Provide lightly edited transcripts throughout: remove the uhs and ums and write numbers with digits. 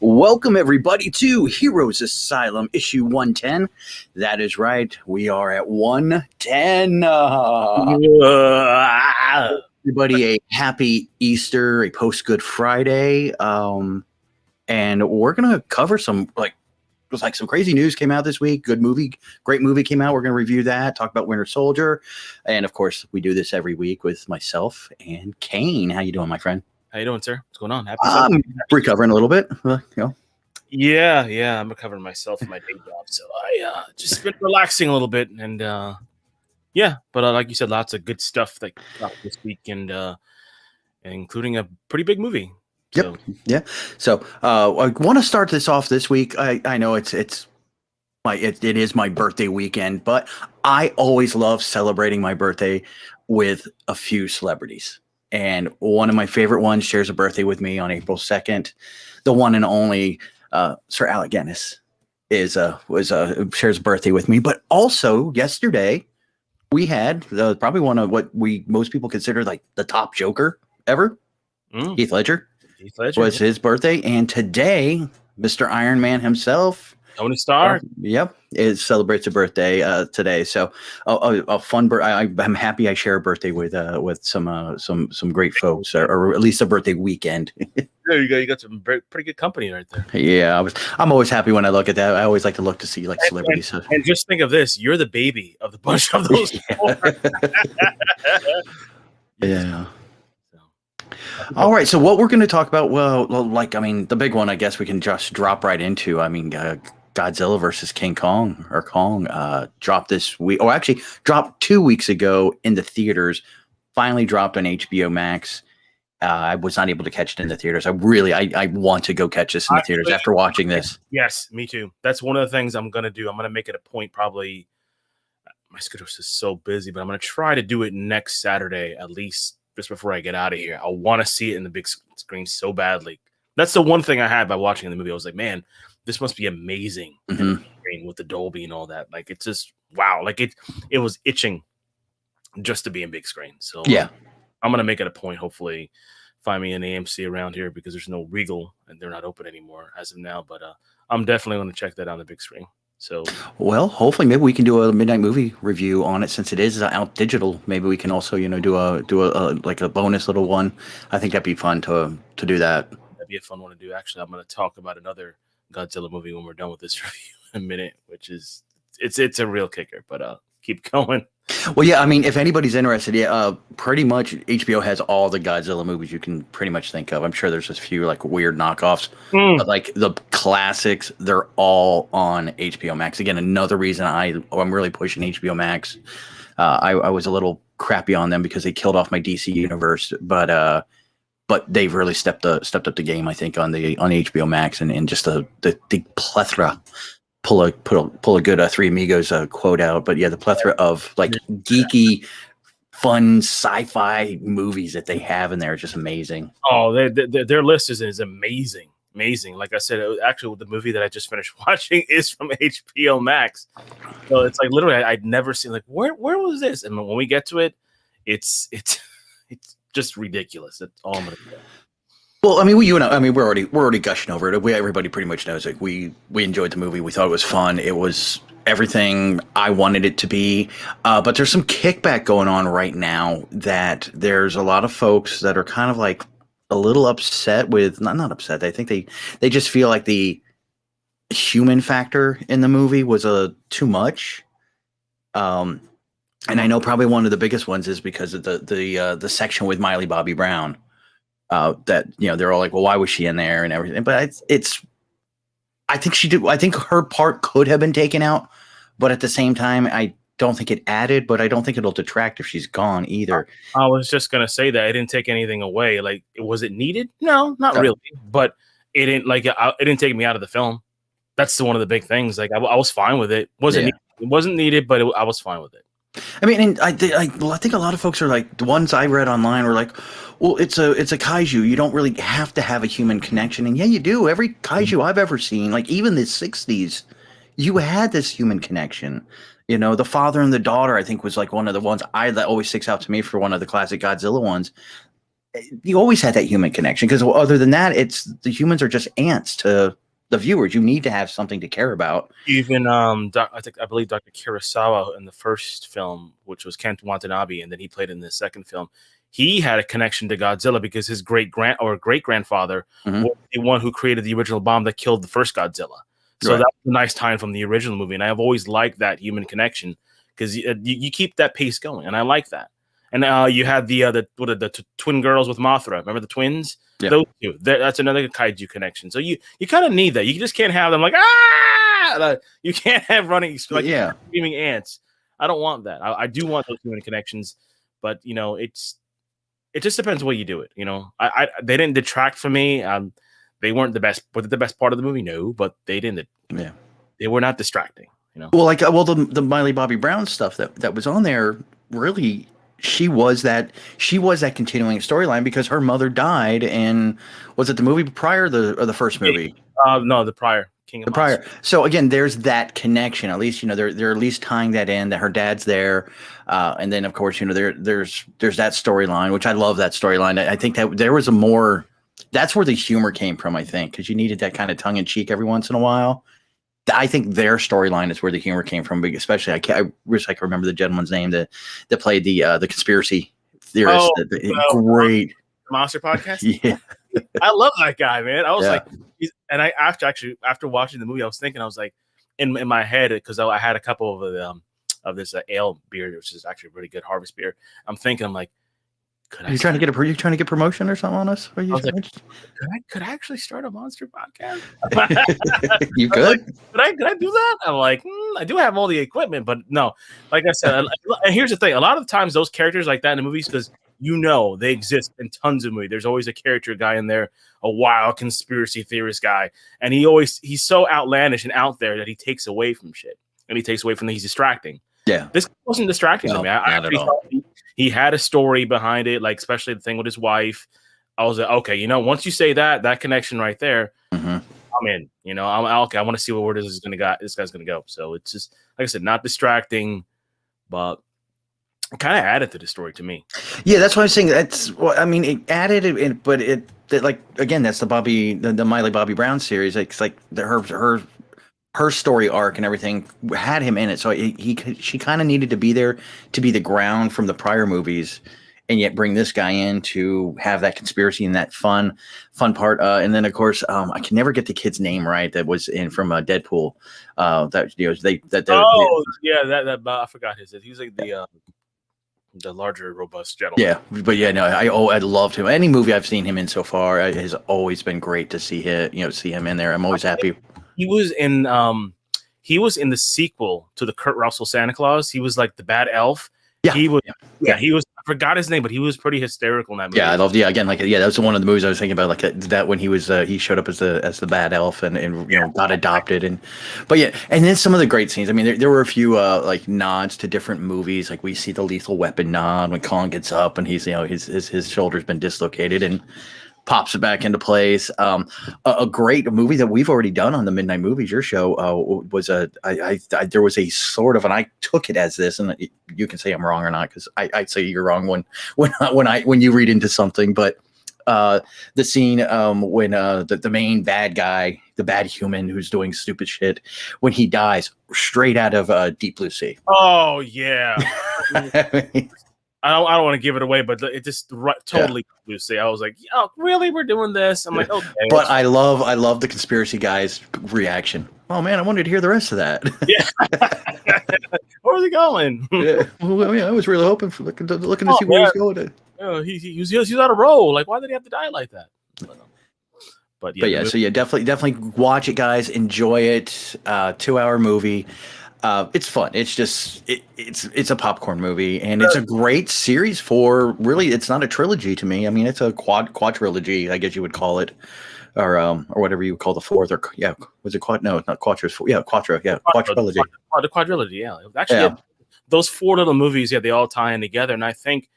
Welcome, everybody, to Heroes Asylum, issue 110. That is right. We are at 110. Everybody, a happy Easter, a post-Good Friday. And we're going to cover some, some crazy news came out this week. Great movie came out. We're going to review that, talk about Winter Soldier. And, of course, we do this every week with myself and Kane. How you doing, my friend? How you doing, sir? What's going on? I'm recovering a little bit. Yeah, I'm recovering myself from my day job, so I just been relaxing a little bit, and but like you said, lots of good stuff that dropped this week, and including a pretty big movie. So. Yep. Yeah. So I want to start this off this week. I know it is my birthday weekend, but I always love celebrating my birthday with a few celebrities. And one of my favorite ones shares a birthday with me on April 2nd. The one and only Sir Alec Guinness shares a birthday with me. But also yesterday we had probably one of what most people consider like the top Joker ever. Heath Ledger was his birthday, and today Mr. Iron Man himself, Tony Stark, celebrates a birthday today. So a fun birthday. I'm happy I share a birthday with some great folks, or at least a birthday weekend. There you go. You got some pretty good company right there. Yeah, I'm always happy when I look at that. I always like to look to see like celebrities. And just think of this: you're the baby of the bunch of those. Yeah. All right, so what we're going to talk about, the big one, I guess we can just drop right into. Godzilla versus King Kong dropped this week, or actually dropped 2 weeks ago in the theaters, finally dropped on HBO Max. I was not able to catch it in the theaters. I want to go catch this in the theaters after watching this. Yes, me too. That's one of the things I'm going to do. I'm going to make it a point, probably. My schedule is so busy, but I'm going to try to do it next Saturday, at least just before I get out of here. I want to see it in the big screen so badly. That's the one thing I had by watching the movie. I was like, man, this must be amazing with the Dolby and all that. Like, it's just wow. Like it was itching just to be in big screen. So yeah, I'm gonna make it a point. Hopefully, find me an AMC around here because there's no Regal and they're not open anymore as of now. But I'm definitely going to check that on the big screen. So, well, hopefully, maybe we can do a midnight movie review on it since it is out digital. Maybe we can also, do a bonus little one. I think that'd be fun to do that. That'd be a fun one to do. Actually, I'm going to talk about another Godzilla movie when we're done with this review in a minute, which is it's a real kicker. But keep going. Well, yeah, I mean, if anybody's interested, pretty much HBO has all the Godzilla movies you can pretty much think of. I'm sure there's a few like weird knockoffs, but like the classics, they're all on HBO Max. Again, another reason I'm really pushing HBO Max. I was a little crappy on them because they killed off my DC universe, but they've really stepped up the game, I think, on HBO Max and just the plethora. Pull a good Three Amigos quote out, but yeah, the plethora of like geeky, fun sci-fi movies that they have in there is just amazing. Oh, their list is amazing. Like I said, actually, the movie that I just finished watching is from HBO Max. So it's like literally I'd never seen like where was this? And when we get to it, it's just ridiculous. That's all I'm gonna say. Well, I mean, we're already gushing over it. Everybody pretty much knows it. We enjoyed the movie. We thought it was fun. It was everything I wanted it to be. But there's some kickback going on right now that there's a lot of folks that are kind of like a little upset with, not upset. I think they just feel like the human factor in the movie was too much. And I know probably one of the biggest ones is because of the section with Miley Bobby Brown. That they're all like, well, why was she in there and everything? But I think her part could have been taken out, but at the same time, I don't think it added. But I don't think it'll detract if she's gone either. I was just gonna say that it didn't take anything away. Like, was it needed? No, not really. But it didn't take me out of the film. That's one of the big things. Like, I was fine with it. It wasn't needed, but I was fine with it. I mean, and I think a lot of folks are like, the ones I read online were like, well, it's a kaiju. You don't really have to have a human connection. And yeah, you do. Every kaiju I've ever seen, like even the 60s, you had this human connection. The father and the daughter, I think, was like one of the ones that always sticks out to me for one of the classic Godzilla ones. you always had that human connection, because other than that, it's the humans are just ants to the viewers. You need to have something to care about. Even I believe Dr. Kurosawa in the first film, which was Kent Watanabe, and then he played in the second film. He had a connection to Godzilla because his great grandfather was the one who created the original bomb that killed the first Godzilla. So that's a nice tie from the original movie, and I've always liked that human connection because you keep that pace going, and I like that. And you had the twin girls with Mothra. Remember the twins? Yeah. Those two. That's another kaiju connection. So you kind of need that. You just can't have them like you can't have running like screaming ants. I don't want that. I do want those human connections, but it just depends what you do it. They didn't detract from me. They weren't the best. Was it the best part of the movie? No, but they didn't. Yeah, they were not distracting. Well, the Miley Bobby Brown stuff that was on there really. She was that continuing storyline because her mother died in, was it the movie prior or the first movie? No, the prior. King of the prior. So again, there's that connection. At least they're at least tying that in, that her dad's there, and then of course there's that storyline, which I love that storyline. I think that there was a more, that's where the humor came from. I think because you needed that kind of tongue in cheek every once in a while. I think their storyline is where the humor came from, especially I wish I could remember the gentleman's name that played the conspiracy theorist. Great Monster Podcast. Yeah, I love that guy, man. I was like, and I after watching the movie, I was thinking, I was like, in my head, because I had a couple of this ale beer, which is actually a really good harvest beer. I'm thinking, I'm like, are you trying to get promotion or something on us? Could I actually start a monster podcast? You could? Could I do that? I'm like, I do have all the equipment, but no. Like I said, and here's the thing: a lot of times those characters like that in the movies, because they exist in tons of movies. There's always a character guy in there, a wild conspiracy theorist guy, and he's so outlandish and out there that he takes away from shit, and he takes away from he's distracting. Yeah, this wasn't distracting to me. I actually thought he had a story behind it, like especially the thing with his wife. I was like, okay, once you say that connection right there, I'm in. I'm okay. I want to see where this guy's gonna go. So it's just like I said, not distracting, but it kind of added to the story to me. Yeah, that's what I'm saying. That's what I mean. It added it, but like again, that's the Miley Bobby Brown series. It's like her story arc and everything had him in it, so she kind of needed to be there to be the ground from the prior movies, and yet bring this guy in to have that conspiracy and that fun part. And then of course, I can never get the kid's name right. That was in from Deadpool. I forgot his. He was like the larger, robust gentleman. Yeah, but I loved him. Any movie I've seen him in so far has always been great to see him in there. I'm always happy. He was in the sequel to the Kurt Russell Santa Claus. He was like the bad elf. Yeah. He was I forgot his name, but he was pretty hysterical in that movie. Yeah, I loved again, that was one of the movies I was thinking about, like that when he was he showed up as the bad elf and got adopted, and then some of the great scenes. I mean, there were a few like nods to different movies. Like we see the Lethal Weapon nod when Kong gets up and he's his shoulder's been dislocated and pops it back into place. A great movie that we've already done on the Midnight Movies, your show, was there was a sort of, and I took it as this, and you can say I'm wrong or not, because I'd say you're wrong when you read into something, but the scene when the main bad guy, the bad human who's doing stupid shit, when he dies, straight out of Deep Blue Sea. Oh yeah. I don't want to give it away, but it just totally Lucy. I was like, "Oh, really? We're doing this?" I'm like, "Okay." But I love the conspiracy guy's reaction. Oh man, I wanted to hear the rest of that. Yeah. Where's he going? I was really hoping for looking to see where he's going. He's on a roll. Like, why did he have to die like that? But definitely watch it, guys. Enjoy it. 2-hour movie. It's fun. It's just it's a popcorn movie, and it's a great series for really. It's not a trilogy to me. I mean, it's a quadrilogy, I guess you would call it, or whatever you would call the fourth. Or was it quad? No, not quattro. Quattro. Yeah, quadrilogy. The quadrilogy. Yeah, actually, those 4 little movies. Yeah, they all tie in together, and I think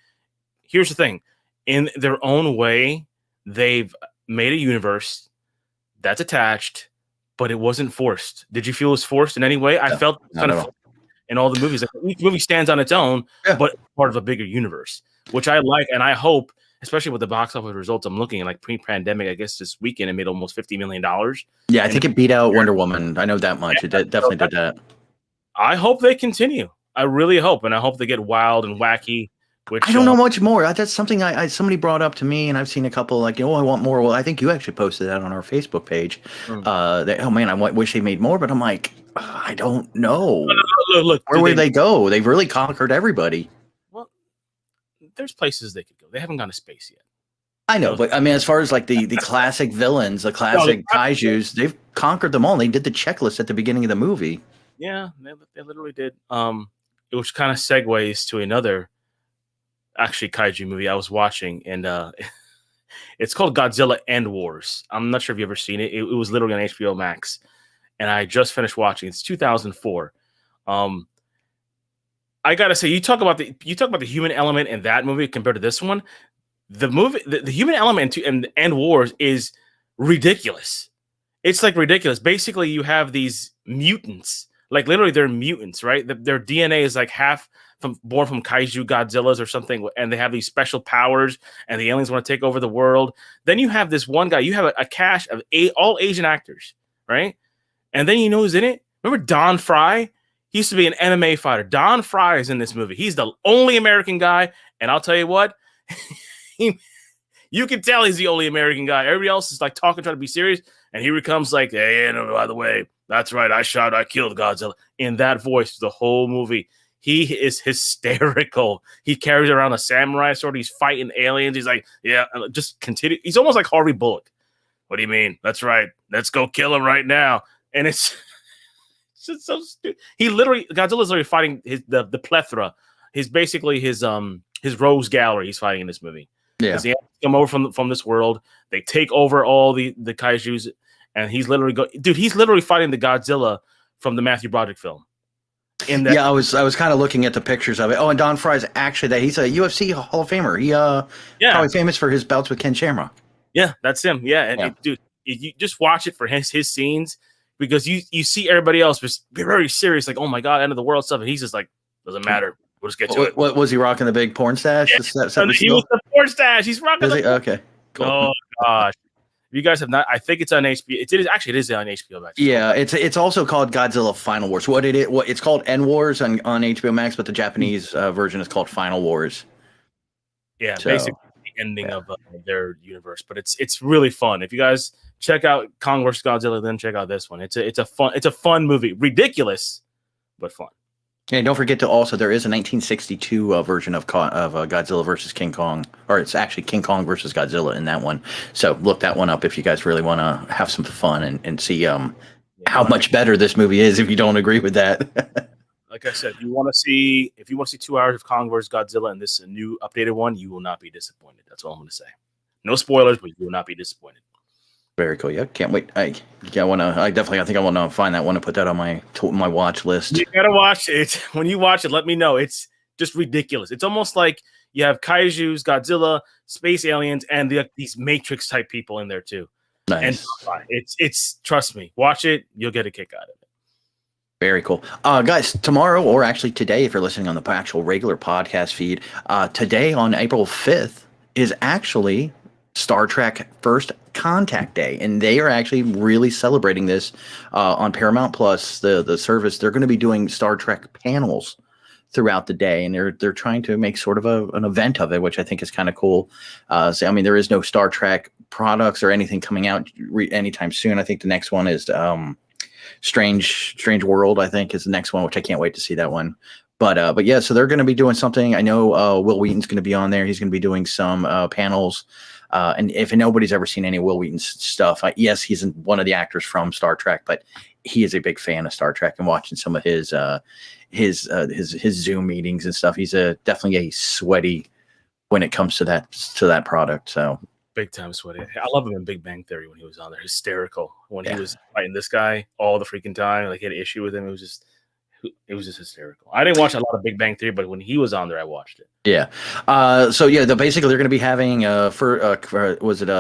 here's the thing: in their own way, they've made a universe that's attached. But it wasn't forced. Did you feel it was forced in any way? I felt kind of in all the movies. Like each movie stands on its own, but part of a bigger universe, which I like, and I hope especially with the box office results I'm looking at, like pre-pandemic, I guess this weekend it made almost $50 million. Yeah, I And think it beat out Wonder Woman. I know that much. It so definitely did that. I hope they continue. I really hope, and I hope they get wild and wacky. I Which don't know much more. That's something somebody brought up to me, and I've seen a couple like, oh, I want more. Well, I think you actually posted that on our Facebook page. mm. That, oh man, wish they made more, but I'm like, I don't know. Look, Where would they go? They've really conquered everybody. Well, there's places they could go. They haven't gone to space yet. I know, but I mean, as far as like the classic villains, the classic kaijus, they've conquered them all. They did the checklist at the beginning of the movie. Yeah, they literally did. Which kind of segues to another actually kaiju movie I was watching, and it's called Godzilla End Wars. I'm not sure if you've ever seen it. It was literally on HBO Max, and I just finished watching. It's 2004. I gotta say, you talk about the human element in that movie compared to this one. The human element in End Wars is ridiculous. It's like ridiculous. Basically, you have these mutants, like literally they're mutants, right? Their DNA is like half born from kaiju Godzillas or something, and they have these special powers, and the aliens want to take over the world. Then you have this one guy. You have a cast of all Asian actors, right? And then you know who's in it? Remember Don Fry? He used to be an MMA fighter. Don Fry is in this movie. He's the only American guy, and I'll tell you what. You can tell he's the only American guy. Everybody else is like talking, trying to be serious, and here he comes like, hey, no, by the way, that's right, I killed Godzilla. In that voice, the whole movie. He is hysterical. He carries around a samurai sword. He's fighting aliens. He's like, yeah, just continue. He's almost like Harvey Bullock. What do you mean? That's right. Let's go kill him right now. And it's just so stupid. Godzilla's literally fighting the plethora. Basically his rogues gallery he's fighting in this movie. Yeah. They come over from this world. They take over all the kaijus, and he's literally fighting the Godzilla from the Matthew Broderick film. I was kind of looking at the pictures of it. Oh, and Don Fry's actually he's a UFC Hall of Famer. He probably famous for his bouts with Ken Shamrock. Yeah, that's him. Yeah, and dude, you just watch it for his scenes, because you see everybody else just be very serious, like, oh my god, end of the world stuff, and he's just like, doesn't matter. We'll just get to it. What was he rocking, the big porn stash? Yeah. He was the porn stash. He's rocking. Okay. Cool. Oh gosh. If you guys have not, I think it's on HBO. It is on HBO Max. Yeah, it's also called Godzilla Final Wars. It's called End Wars on HBO Max, but the Japanese version is called Final Wars. Yeah, basically the ending of their universe. But it's really fun. If you guys check out Kong vs. Godzilla, then check out this one. It's a fun movie. Ridiculous, but fun. And don't forget to also, there is a 1962 version of Godzilla versus King Kong, or it's actually King Kong versus Godzilla in that one. So look that one up if you guys really want to have some fun and see how much better this movie is. If you don't agree with that, like I said, if you want to see 2 hours of Kong versus Godzilla and this new updated one, you will not be disappointed. That's all I'm going to say. No spoilers, but you will not be disappointed. Very cool. Yeah, can't wait. I think I want to find that one and put that on my watch list. You gotta watch it. When you watch it, let me know. It's just ridiculous. It's almost like you have kaijus, Godzilla, space aliens, and these Matrix type people in there too. Nice. And it's trust me, watch it. You'll get a kick out of it. Very cool. Guys, tomorrow, or actually today, if you're listening on the actual regular podcast feed, today on April 5th is actually Star Trek First Contact Day, and they are actually really celebrating this on Paramount Plus, the service. They're going to be doing Star Trek panels throughout the day, and they're trying to make sort of an event of it, which I think is kind of cool. So I mean, there is no Star Trek products or anything coming out anytime soon. I think the next one is Strange World, I think, is the next one, which I can't wait to see that one. But yeah, so they're going to be doing something. I know Will Wheaton's going to be on there. He's going to be doing some panels. And if nobody's ever seen any Will Wheaton stuff, yes, he's one of the actors from Star Trek, but he is a big fan of Star Trek and watching some of his Zoom meetings and stuff. He's definitely a sweaty when it comes to that product. So big time sweaty. I love him in Big Bang Theory when he was on there. Hysterical when he was fighting this guy all the freaking time. Like, he had an issue with him. It was just hysterical. I didn't watch a lot of Big Bang Theory, but when he was on there, I watched it. Yeah. So yeah, basically they're going to be having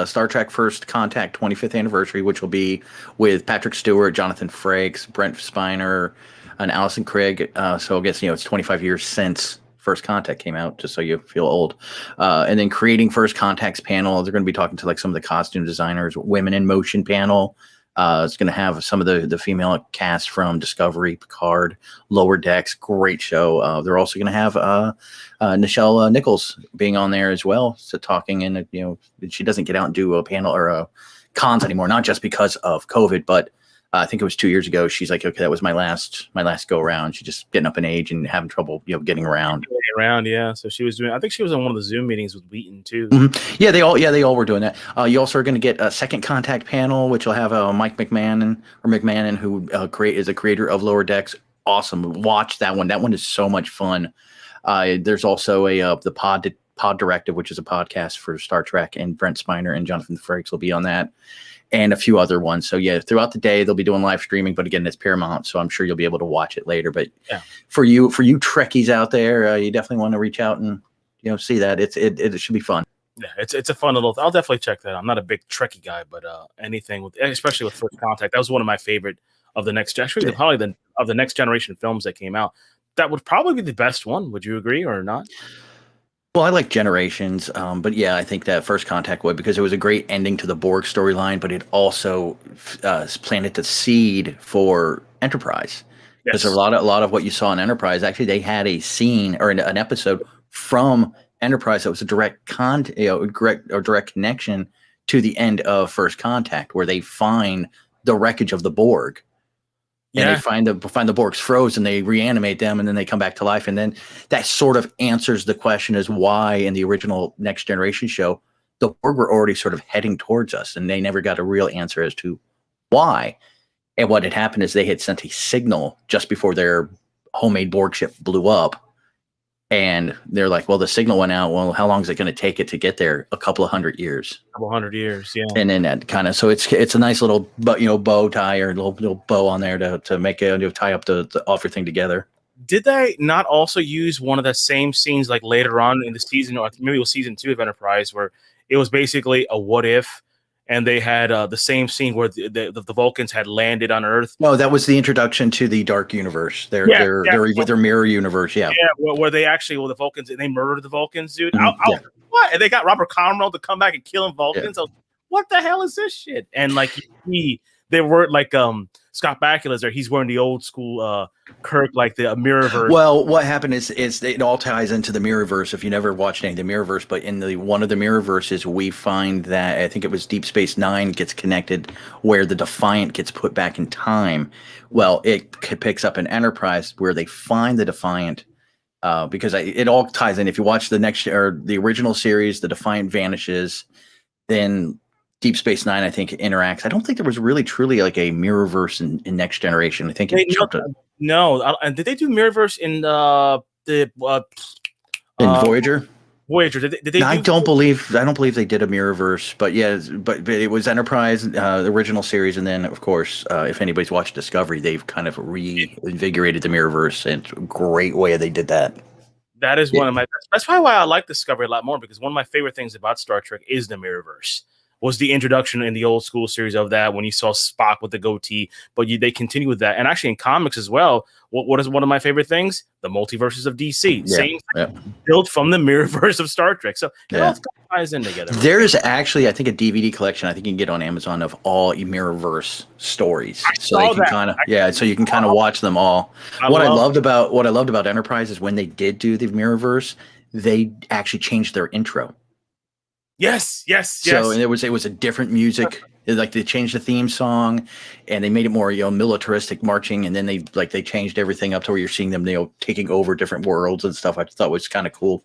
Star Trek First Contact 25th anniversary, which will be with Patrick Stewart, Jonathan Frakes, Brent Spiner, and Alison Craig. So I guess it's 25 years since First Contact came out, just so you feel old. And then creating First Contact's panel, they're going to be talking to like some of the costume designers, Women in Motion panel. It's going to have some of the female cast from Discovery, Picard, Lower Decks. Great show. They're also going to have Nichelle Nichols being on there as well, so talking. And she doesn't get out and do a panel or a cons anymore, not just because of COVID, but I think it was 2 years ago. She's like, okay, that was my last go around. She's just getting up in age and having trouble, getting around. Yeah. So she was doing. I think she was on one of the Zoom meetings with Wheaton too. Mm-hmm. Yeah, they all were doing that. You also are going to get a Second Contact panel, which will have Mike McMahon, who is a creator of Lower Decks. Awesome. Watch that one. That one is so much fun. There's also the Pod Directive, which is a podcast for Star Trek, and Brent Spiner and Jonathan Frakes will be on that, and a few other ones. So yeah, throughout the day they'll be doing live streaming, but again, it's Paramount, so I'm sure you'll be able to watch it later. But yeah, for you Trekkies out there, you definitely want to reach out and see that. It should be fun. Yeah, it's a fun little. I'll definitely check that. I'm not a big Trekkie guy, but anything especially with First Contact, that was one of my favorite of the next. Actually, probably of the next generation films that came out. That would probably be the best one. Would you agree or not? Well, I like Generations, but yeah, I think that First Contact would, because it was a great ending to the Borg storyline, but it also planted the seed for Enterprise. Because a lot of what you saw in Enterprise, actually, they had a scene or an episode from Enterprise that was a direct connection to the end of First Contact, where they find the wreckage of the Borg. And they find the Borgs frozen, they reanimate them, and then they come back to life. And then that sort of answers the question as why in the original Next Generation show, the Borg were already sort of heading towards us, and they never got a real answer as to why. And what had happened is they had sent a signal just before their homemade Borg ship blew up. And they're like, well, the signal went out. Well, how long is it going to take it to get there? A couple of 100 years. A couple 100 years, yeah. And then that kind of, so it's a nice little, bow tie or little bow on there to make it, tie up the everything together. Did they not also use one of the same scenes like later on in the season, or maybe it was season 2 of Enterprise, where it was basically a what if? And they had the same scene where the Vulcans had landed on Earth. No, that was the introduction to the Dark Universe. Their mirror universe. Yeah, where they actually, the Vulcans, and they murdered the Vulcans, dude. What? And they got Robert Conrad to come back and kill Vulcans. Yeah. What the hell is this shit? And like they were like Scott Bakula's there. He's wearing the old school Kirk, like the Mirrorverse. Well, what happened is it all ties into the Mirrorverse. If you never watched any of the Mirrorverse, but in one of the Mirrorverses, we find that I think it was Deep Space Nine gets connected, where the Defiant gets put back in time. Well, it picks up an Enterprise where they find the Defiant. Because it all ties in. If you watch the original series, the Defiant vanishes, then Deep Space Nine, I think, interacts. I don't think there was really truly like a Mirrorverse in Next Generation. I think no. And did they do Mirrorverse in in Voyager? Voyager. Did they? I don't believe they did a Mirrorverse, but yeah, but it was Enterprise, the original series, and then of course, if anybody's watched Discovery, they've kind of reinvigorated the Mirrorverse, and it's a great way they did that. That is one of my. That's probably why I like Discovery a lot more, because one of my favorite things about Star Trek is the Mirrorverse. Was the introduction in the old school series of that, when you saw Spock with the goatee, but they continue with that. And actually in comics as well, what is one of my favorite things? The multiverses of DC. Same thing, built from the Mirrorverse of Star Trek. So it all ties in together. There is actually, I think, a DVD collection I think you can get on Amazon of all Mirrorverse stories. So you can kind of watch them all. What I loved about Enterprise is when they did do the Mirrorverse, they actually changed their intro. Yes. So and it was a different music. Like they changed the theme song, and they made it more militaristic marching, and then they changed everything up to where you're seeing them taking over different worlds and stuff. I thought was kind of cool.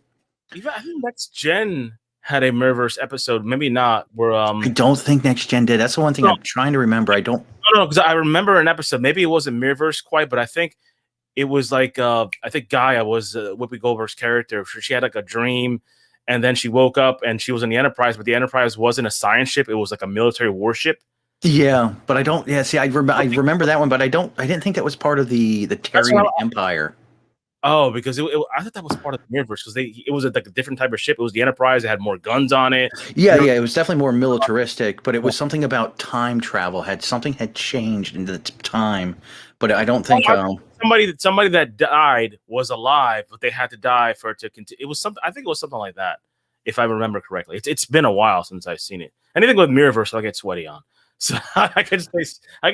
Even I think Next Gen had a Mirrorverse episode, maybe not. Where I don't think Next Gen did. That's the one thing I'm trying to remember. I don't. No, because I remember an episode. Maybe it wasn't Mirrorverse quite, but I think it was like I think Gaia was Whoopi Goldberg's character. She had like a dream. And then she woke up and she was in the Enterprise, but the Enterprise wasn't a science ship. It was like a military warship. Yeah, but I don't. Yeah, see, I remember that one, but I didn't think that was part of the Terrian Empire. Oh, because I thought that was part of the Mirrorverse, because it was like a different type of ship. It was the Enterprise. It had more guns on it. Yeah, it was definitely more militaristic, but it was something about time travel. Something had changed in the time, but I don't think. somebody that died was alive, but they had to die for it to continue. It was something. I think it was something like that, if I remember correctly. It's been a while since I've seen it. Anything with Mirrorverse, I'll get sweaty on. So I can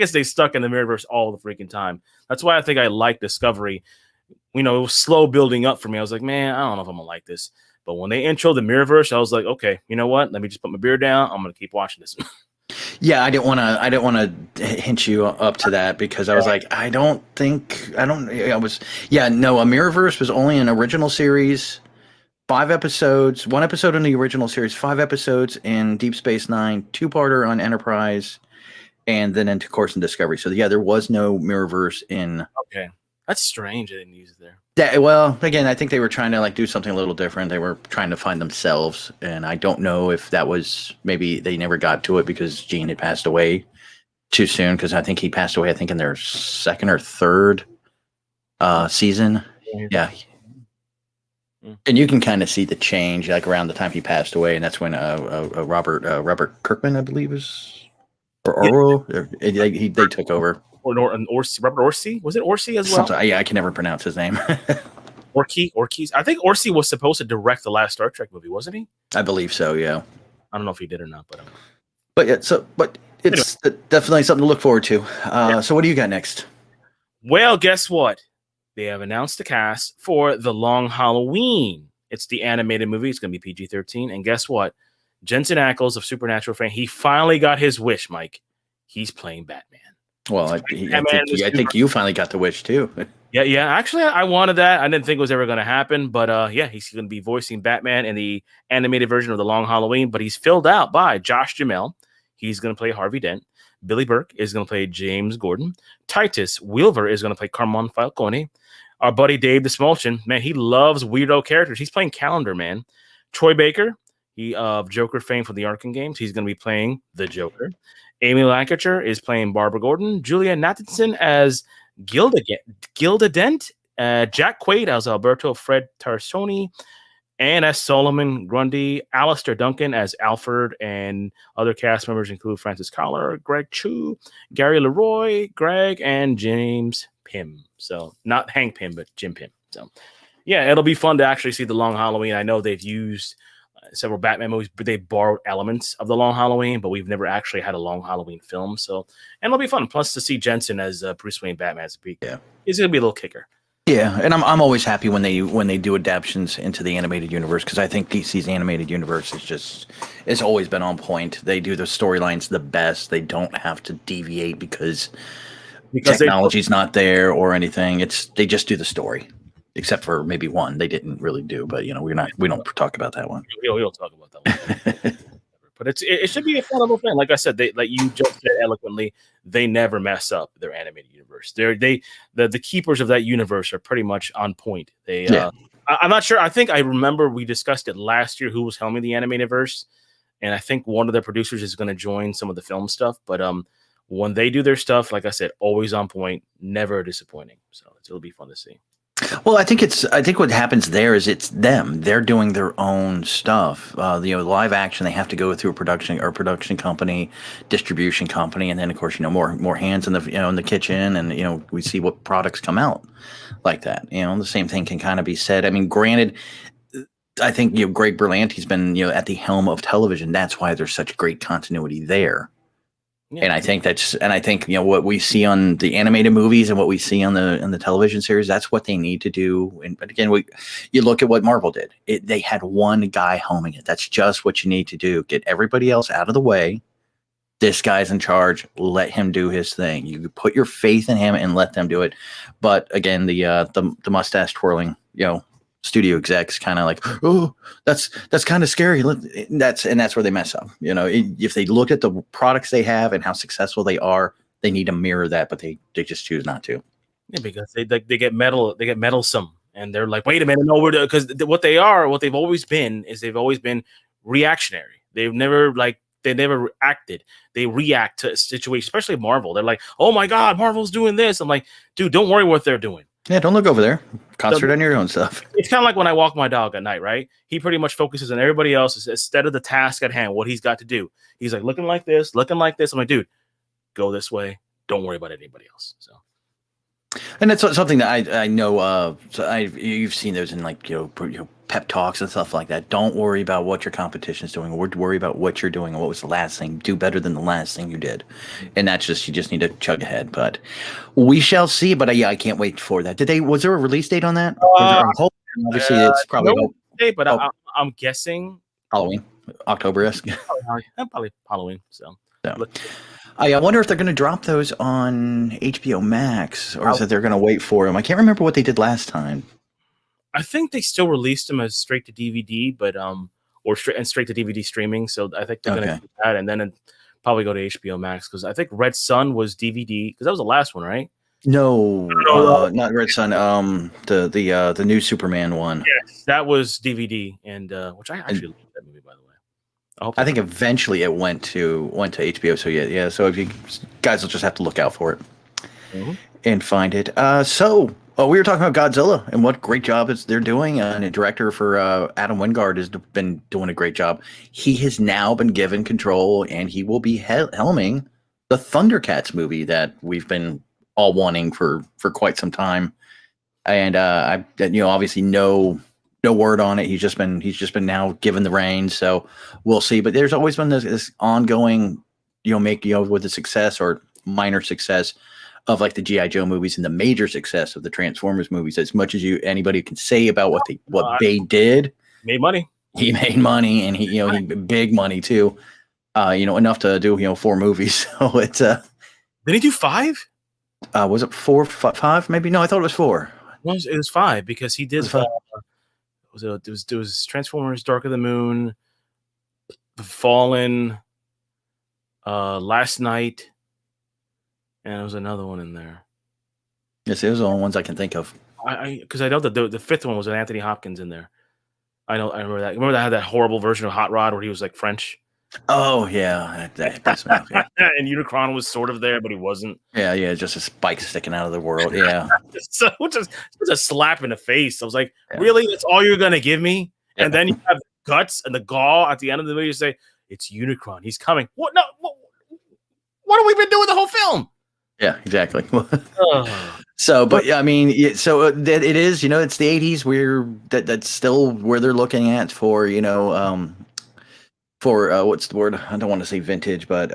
stay stuck in the Mirrorverse all the freaking time. That's why I think I like Discovery. It was slow building up for me. I was like, man, I don't know if I'm gonna like this. But when they intro the Mirrorverse, I was like, okay, you know what? Let me just put my beer down. I'm gonna keep watching this. Yeah, I didn't want to hint you up to that because I was like, I was no, a Mirrorverse was only an original series, 5 episodes, 1 episode in the original series, 5 episodes in Deep Space Nine, 2-parter on Enterprise, and then into Course and Discovery. So yeah, there was no Mirrorverse in. Okay, that's strange. I didn't use it there. Well, again, I think they were trying to do something a little different. They were trying to find themselves, and I don't know if that was maybe they never got to it because Gene had passed away too soon. Because I think he passed away, I think in their 2nd or 3rd season. Yeah, and you can kind of see the change around the time he passed away, and that's when Robert Kirkman, I believe, or Orwell, they took over. Robert Orsi? Was it Orsi as well? Yeah, I can never pronounce his name. Orkis. I think Orsi was supposed to direct the last Star Trek movie, wasn't he? I believe so. Yeah. I don't know if he did or not, but yeah. But it's definitely something to look forward to. So what do you got next? Well, guess what? They have announced the cast for The Long Halloween. It's the animated movie. It's going to be PG-13. And guess what? Jensen Ackles of Supernatural fame, he finally got his wish, Mike. He's playing Batman. Well, I think you finally got the wish too. Yeah. Actually, I wanted that. I didn't think it was ever going to happen, but he's going to be voicing Batman in the animated version of The Long Halloween. But he's filled out by Josh Duhamel. He's going to play Harvey Dent. Billy Burke is going to play James Gordon. Titus Wilver is going to play Carmine Falcone. Our buddy Dave DeSmulchin, man, he loves weirdo characters. He's playing Calendar Man. Troy Baker, he of Joker fame from the Arkham games. He's going to be playing the Joker. Amy Lancashire is playing Barbara Gordon. Julia Nathanson as Gilda Dent. Jack Quaid as Alberto Fred Tarsoni. And as Solomon Grundy. Alistair Duncan as Alfred. And other cast members include Francis Collar, Greg Chu, Gary Leroy, Greg, and James Pym. So not Hank Pym, but Jim Pym. So yeah, it'll be fun to actually see The Long Halloween. I know they've used several Batman movies, but they borrowed elements of The Long Halloween, but we've never actually had a Long Halloween film. So, and it'll be fun. Plus, to see Jensen as Bruce Wayne Batman is going to be a little kicker. Yeah, and I'm always happy when they do adaptations into the animated universe because I think DC's animated universe it's always been on point. They do the storylines the best. They don't have to deviate because technology's not there or anything. They just do the story. Except for maybe one they didn't really do, but we don't talk about that one. We'll talk about that one. But it should be a fun little thing. Like I said, like you just said eloquently, they never mess up their animated universe. The keepers of that universe are pretty much on point. I'm not sure. I think I remember we discussed it last year who was helming the animated verse, and I think one of the producers is going to join some of the film stuff. But when they do their stuff, like I said, always on point, never disappointing. So it'll be fun to see. Well, I think what happens there is it's them. They're doing their own stuff. Live action, they have to go through a production company, distribution company, and then of course, more hands in the kitchen, and we see what products come out like that. The same thing can kind of be said. I mean, granted, I think Greg Berlanti's been at the helm of television. That's why there's such great continuity there. Yeah. And I think what we see on the animated movies and what we see on the television series, that's what they need to do. But again, you look at what Marvel did. They had one guy helming it. That's just what you need to do. Get everybody else out of the way. This guy's in charge. Let him do his thing. You put your faith in him and let them do it. But again, the mustache twirling, studio execs kind of like, oh, that's kind of scary. That's where they mess up. If they look at the products they have and how successful they are, they need to mirror that, but they just choose not to. Yeah, because they get meddlesome, and they're like, wait a minute, no, because what they've always been reactionary. They never acted. They react to situations, especially Marvel. They're like, oh my God, Marvel's doing this. I'm like, dude, don't worry what they're doing. Yeah, don't look over there. Concentrate on your own stuff. It's kind of like when I walk my dog at night, right? He pretty much focuses on everybody else instead of the task at hand, what he's got to do. He's like, looking like this. I'm like, dude, go this way. Don't worry about anybody else. So And it's something that I know. So you've seen those in like pep talks and stuff like that. Don't worry about what your competition is doing. Worry about what you're doing and what was the last thing. Do better than the last thing you did, and that's just you just need to chug ahead. But we shall see. But yeah, I can't wait for that. Did they? Was there a release date on that? Was there? Uh, I'm hoping. Obviously, it's probably no date, but oh, I'm guessing Halloween, October-esque. probably Halloween. So So. let's I wonder if they're going to drop those on HBO Max, or is I, it they're going to wait for them? I can't remember what they did last time. I think they still released them as straight to DVD, but or straight to DVD streaming. So I think they're gonna Okay. do that, and then probably go to HBO Max because I think Red Sun was DVD because that was the last one, right? No, No, not Red Sun. The new Superman one. yes, that was DVD, and which I actually And love that movie, by the way. I hope I they think eventually it went to HBO. So yeah. So if you guys will just have to look out for it Mhm. and find it. We were talking about Godzilla and what great job they're doing. And the director for Adam Wingard has been doing a great job. He has now been given control, and he will be helming the Thundercats movie that we've been all wanting for quite some time. And obviously no word on it. He's just been now given the reins, so we'll see. But there's always been this ongoing, with the success or minor success of like the GI Joe movies and the major success of the Transformers movies. As much as anybody can say about what they did, made money. he made money, and he big money too. Enough to do 4 movies. So it's Did he do 5? was it 4, 5? Maybe no, I thought it was 4. No, it was 5 because he did. Was it 5? It was Transformers: Dark of the Moon, The Fallen, Last Night, and there was another one in there. Yes, those are the only ones I can think of. Because I know that the 5th one was with Anthony Hopkins in there. I remember that. Remember that I had that horrible version of Hot Rod where he was like French. Oh yeah, that pissed me off. Yeah, And Unicron was sort of there, but he wasn't. yeah, just a spike sticking out of the world. Yeah, So just a slap in the face. I was like, yeah. really? That's all you're gonna give me? Yeah. And then you have the guts and the gall at the end of the movie to say, it's Unicron. He's coming. What? No. What have we been doing the whole film? Yeah, exactly. Ugh. So, but yeah, I mean, so that it is, it's the '80s. That's still where they're looking at for, for what's the word? I don't want to say vintage, but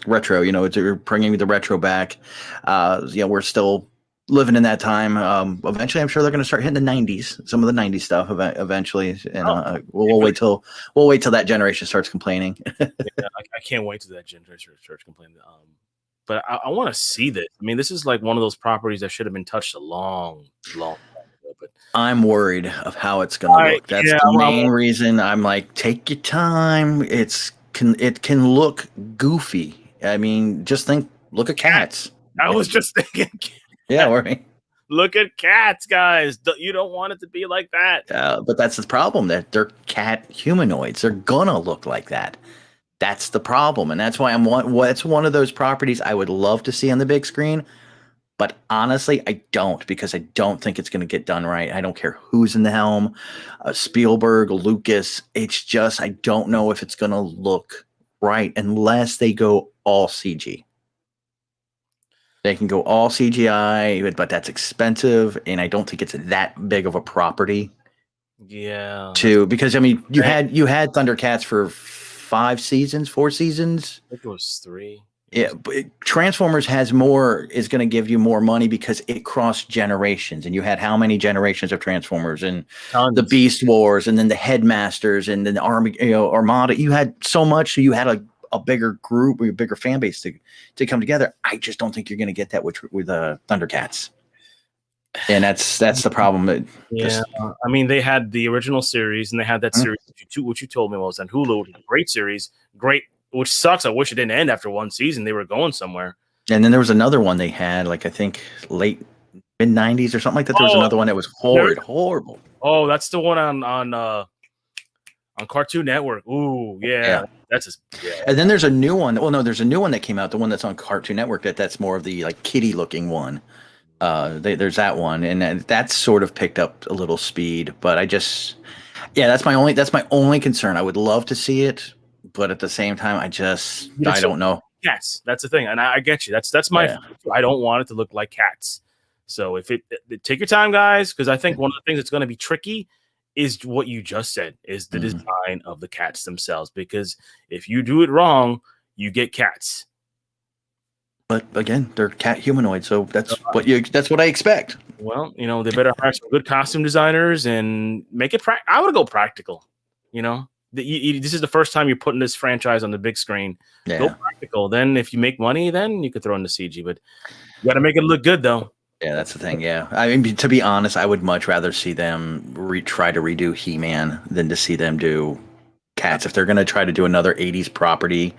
retro. It's bringing the retro back. We're still living in that time. Eventually, I'm sure they're going to start hitting the '90s, some of the '90s stuff eventually, and we'll wait till that generation starts complaining. Yeah, I can't wait till that generation starts complaining. But I want to see this. I mean, this is like one of those properties that should have been touched a long time ago. But I'm worried of how it's going to look. That's the main reason I'm like, take your time. It can look goofy. I mean, look at Cats. I was just thinking, yeah, right. Look at Cats, guys. You don't want it to be like that. But that's the problem. That they're cat humanoids. They're gonna look like that. That's the problem, and that's why it's one of those properties I would love to see on the big screen. But honestly, I don't, because I don't think it's going to get done right. I don't care who's in the helm, Spielberg, Lucas. It's just I don't know if it's going to look right unless they go all CG. They can go all CGI, but that's expensive, and I don't think it's that big of a property. Yeah. Because I mean, you had Thundercats for 4 seasons. I think it was 3. Yeah, but Transformers is going to give you more money because it crossed generations, and you had how many generations of Transformers, and Tons. the Beast Wars, and then the Headmasters, and then the Army, Armada. You had so much, so you had a bigger group, or a bigger fan base to come together. I just don't think you're going to get that with Thundercats, and that's the problem. Yeah, I mean, they had the original series, and they had that series which you told me was on Hulu. Great series, great. Which sucks. I wish it didn't end after one season. They were going somewhere. And then there was another one they had, like I think late mid-90s or something like that. There was another one that was horrible. Oh, that's the one on Cartoon Network. Ooh, yeah. That's And then there's a new one. Well, no, there's a new one that came out. The one that's on Cartoon Network. That's more of the like kiddie-looking one. There's that one, and that's sort of picked up a little speed. But that's my only concern. I would love to see it. But at the same time, I don't know. Cats. That's the thing, and I get you. That's my. I don't want it to look like Cats. So if take your time, guys, because I think one of the things that's going to be tricky is what you just said, is the design of the cats themselves. Because if you do it wrong, you get cats. But again, they're cat humanoids, so that's what I expect. Well, they better hire some good costume designers and make it. I would go practical. This is the first time you're putting this franchise on the big screen. Yeah. Go practical. Then, if you make money, then you could throw in the CG. But you got to make it look good, though. Yeah, that's the thing. Yeah, I mean, to be honest, I would much rather see them try to redo He-Man than to see them do cats. If they're going to try to do another '80s property,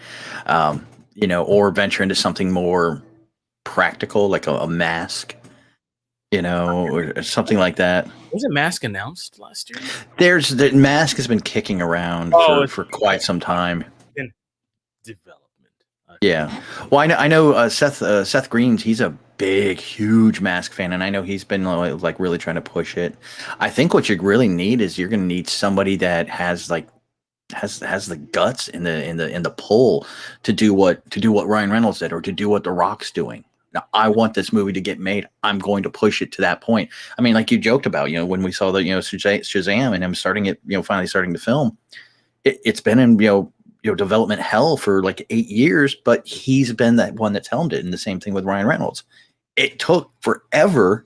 or venture into something more practical, like a mask, or something like that. Wasn't Mask announced last year? The mask has been kicking around for quite some time. In development. Yeah. Well, I know Seth Green's. He's a big, huge Mask fan, and I know he's been like really trying to push it. I think what you really need is you're going to need somebody that has the guts and the pull to do what Ryan Reynolds did, or to do what The Rock's doing. Now, I want this movie to get made. I'm going to push it to that point. I mean, like you joked about, when we saw the Shazam and him finally starting to film, it's been in development hell for like 8 years, but he's been that one that's helmed it. And the same thing with Ryan Reynolds. It took forever,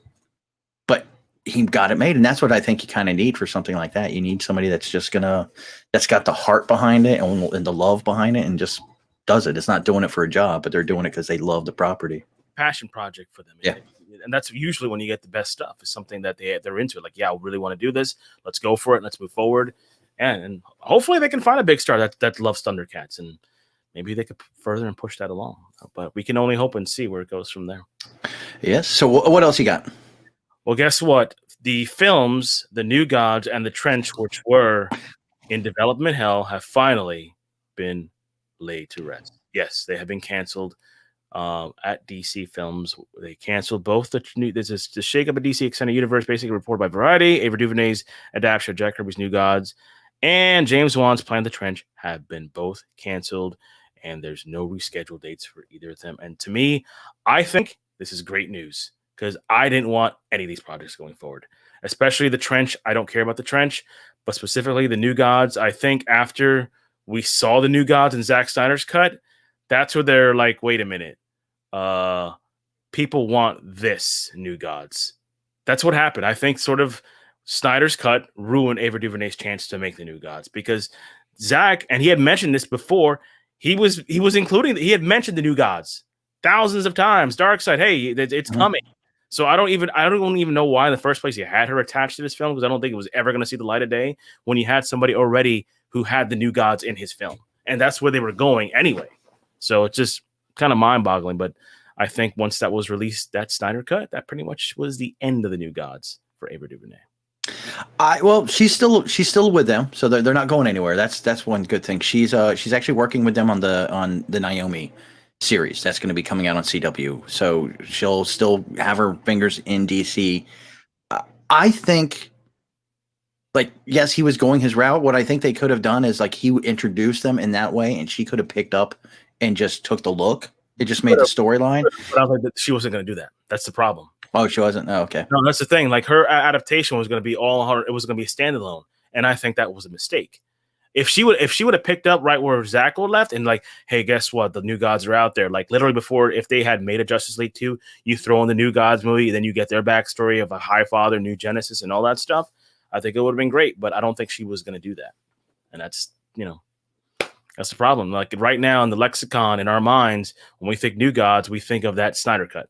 but he got it made, and that's what I think you kind of need for something like that. You need somebody that's got the heart behind it and the love behind it, and just does it. It's not doing it for a job, but they're doing it because they love the property. Passion project for them. Yeah. And that's usually when you get the best stuff, is something that they're into. Like, yeah, I really want to do this. Let's go for it. Let's move forward. And hopefully they can find a big star that loves Thundercats, and maybe they could further and push that along. But we can only hope and see where it goes from there. Yes. So what else you got? Well, guess what? The films, The New Gods and The Trench, which were in development hell, have finally been laid to rest. Yes, they have been canceled. At DC Films, they canceled both the shake-up of DC Extended Universe, basically reported by Variety. Ava DuVernay's adaptation of Jack Kirby's New Gods and James Wan's Plan the Trench have been both canceled, and there's no rescheduled dates for either of them. And to me, I think this is great news, because I didn't want any of these projects going forward, especially The Trench. I don't care about The Trench, but specifically The New Gods. I think after we saw The New Gods and Zack Snyder's cut, that's where they're like, wait a minute. People want this New Gods. That's what happened. I think sort of Snyder's cut ruined Ava DuVernay's chance to make the New Gods, because Zack, and he had mentioned this before, he had mentioned the New Gods thousands of times. Darkseid, hey, it's coming. So I don't even know why in the first place you had her attached to this film, because I don't think it was ever going to see the light of day when you had somebody already who had the New Gods in his film, and that's where they were going anyway. So it's just kind of mind-boggling, but I think once that was released, that Snyder cut, that pretty much was the end of the New Gods for Ava DuVernay. Well, she's still with them, so they're not going anywhere. That's one good thing. She's actually working with them on the Naomi series that's going to be coming out on CW. So she'll still have her fingers in DC. I think, like, yes, he was going his route. What I think they could have done is, like, he introduced them in that way, and she could have picked up and just took the look. It just made the storyline. But I was like, she wasn't going to do that. That's the problem. Oh, she wasn't? Oh, okay. No, that's the thing. Like, her adaptation was going to be all her. It was going to be a standalone, and I think that was a mistake. If she would have picked up right where Zack left, and like, hey, guess what? The New Gods are out there. Like, literally before, if they had made a Justice League 2, you throw in the New Gods movie, then you get their backstory of a High Father, New Genesis, and all that stuff. I think it would have been great, but I don't think she was going to do that, and that's that's the problem. Like, right now in the lexicon, in our minds, when we think New Gods, we think of that Snyder cut.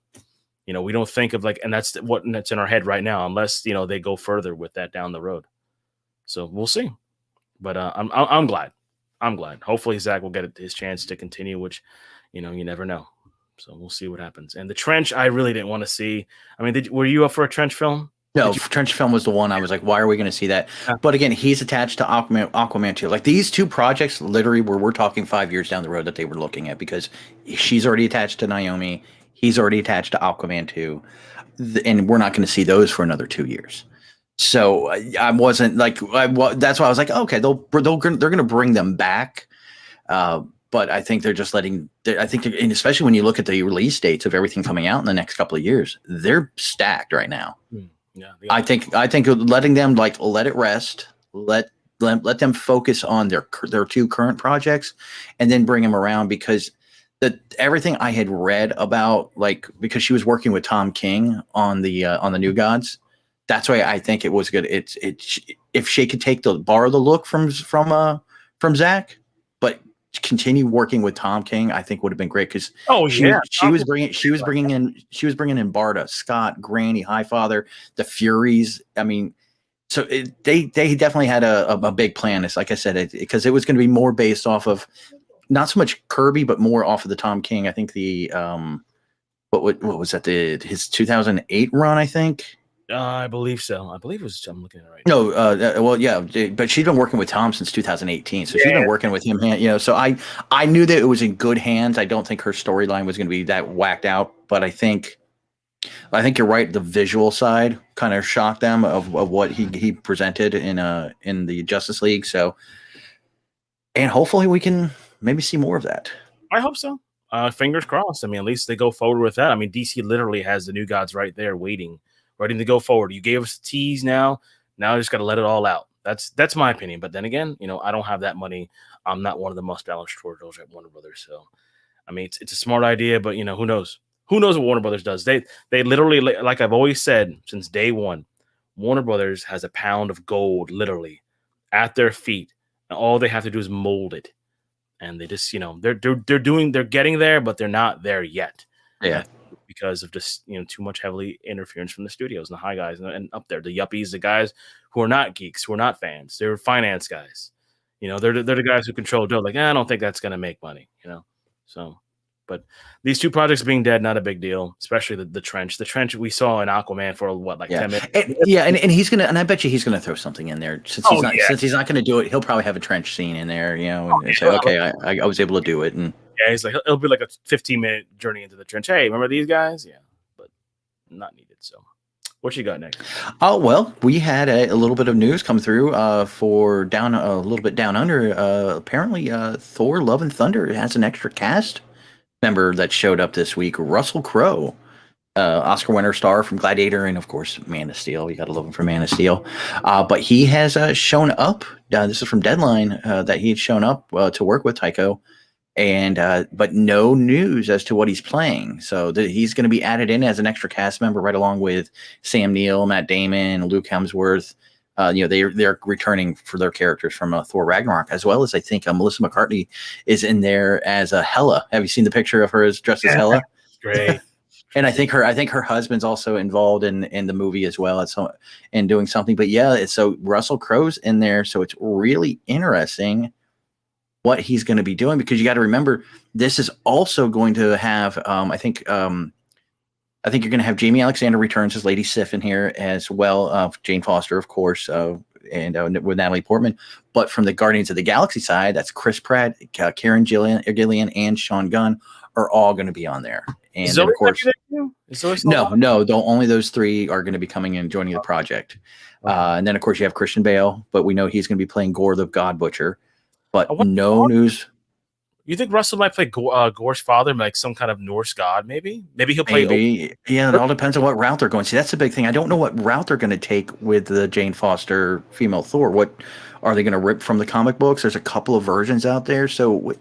We don't think of and that's in our head right now, unless they go further with that down the road. So we'll see. But I'm glad. I'm glad. Hopefully Zack will get his chance to continue, which you never know. So we'll see what happens. And the Trench, I really didn't want to see. I mean, were you up for a Trench film? No, Trench film was the one I was like, why are we going to see that? Yeah. But again, he's attached to Aquaman too. Like, these two projects, literally, we're talking 5 years down the road that they were looking at, because she's already attached to Naomi. He's already attached to Aquaman too. And we're not going to see those for another 2 years. So I wasn't like, that's why I was like, okay, they're going to bring them back. But but I think they're just letting. I think, and especially when you look at the release dates of everything coming out in the next couple of years, they're stacked right now. Yeah, I think letting them like let it rest, let them focus on their two current projects, and then bring them around because everything I had read about, like, because she was working with Tom King on the New Gods. That's why I think it was good. It's if she could borrow the look from Zach, but continue working with Tom King, I think would have been great because she was bringing in Barda, Scott, Granny, Highfather, the Furies. I mean, so they definitely had a big plan. It's like I said, because it was going to be more based off of not so much Kirby, but more off of the Tom King. I think the what was that, his 2008 run, I think. I believe so. I believe it was. I'm looking at it right now. No, well, yeah, but she's been working with Tom since 2018, so she's been working with him. So I knew that it was in good hands. I don't think her storyline was going to be that whacked out, but I think you're right. The visual side kind of shocked them of what he presented in the Justice League. So, and hopefully we can maybe see more of that. I hope so. Fingers crossed. I mean, at least they go forward with that. I mean, DC literally has the New Gods right there waiting, ready to go forward. You gave us a tease now. Now I just got to let it all out. That's my opinion. But then again, I don't have that money. I'm not one of the most balanced storytellers at Warner Brothers. So, I mean, it's a smart idea, but who knows? Who knows what Warner Brothers does? They literally, like I've always said since day one, Warner Brothers has a pound of gold literally at their feet, and all they have to do is mold it. And they just, they're getting there, but they're not there yet. Yeah. Because of just too much heavily interference from the studios and the high guys and up there, the yuppies, the guys who are not geeks, who are not fans, they're finance guys. They're the guys who control. They're like, I don't think that's gonna make money. So, but these two projects being dead, not a big deal. Especially the trench. The trench we saw in Aquaman for 10 minutes. And he's gonna, and I bet you he's gonna throw something in there since he's not gonna do it. He'll probably have a trench scene in there. And say, okay, I was able to do it. And yeah, he's like, it'll be like a 15-minute journey into the trench. Hey, remember these guys? Yeah, but not needed. So, what you got next? Oh, well, we had a little bit of news come through for down a little bit down under. Apparently, Thor: Love and Thunder has an extra cast member that showed up this week. Russell Crowe, Oscar winner star from Gladiator, and of course Man of Steel. You got to love him for Man of Steel. But he has shown up. This is from Deadline that he had shown up to work with Taika. And but no news as to what he's playing. So he's going to be added in as an extra cast member right along with Sam Neill, Matt Damon, Luke Hemsworth. They're returning for their characters from Thor Ragnarok, as well as I think Melissa McCarthy is in there as Hela. Have you seen the picture of her as dressed as Hela? Great. And I think her husband's also involved in the movie as well, and doing something. But yeah, so Russell Crowe's in there, so it's really interesting what he's going to be doing, because you got to remember this is also going to have I think you're going to have Jamie Alexander returns as Lady Sif in here as well, Jane Foster, of course, and with Natalie Portman. But from the Guardians of the Galaxy side, that's Chris Pratt, Karen Gillian, and Sean Gunn are all going to be on there. And then, of course, no, only those three are going to be coming in and joining the project. Wow. And then, of course, you have Christian Bale, but we know he's going to be playing Gore the God Butcher. But no news. You think Russell might play Gore's father, like some kind of Norse god? Maybe he'll play. Yeah, it all depends on what route they're going. See, that's the big thing. I don't know what route they're going to take with the Jane Foster female Thor. What are they going to rip from the comic books? There's a couple of versions out there, so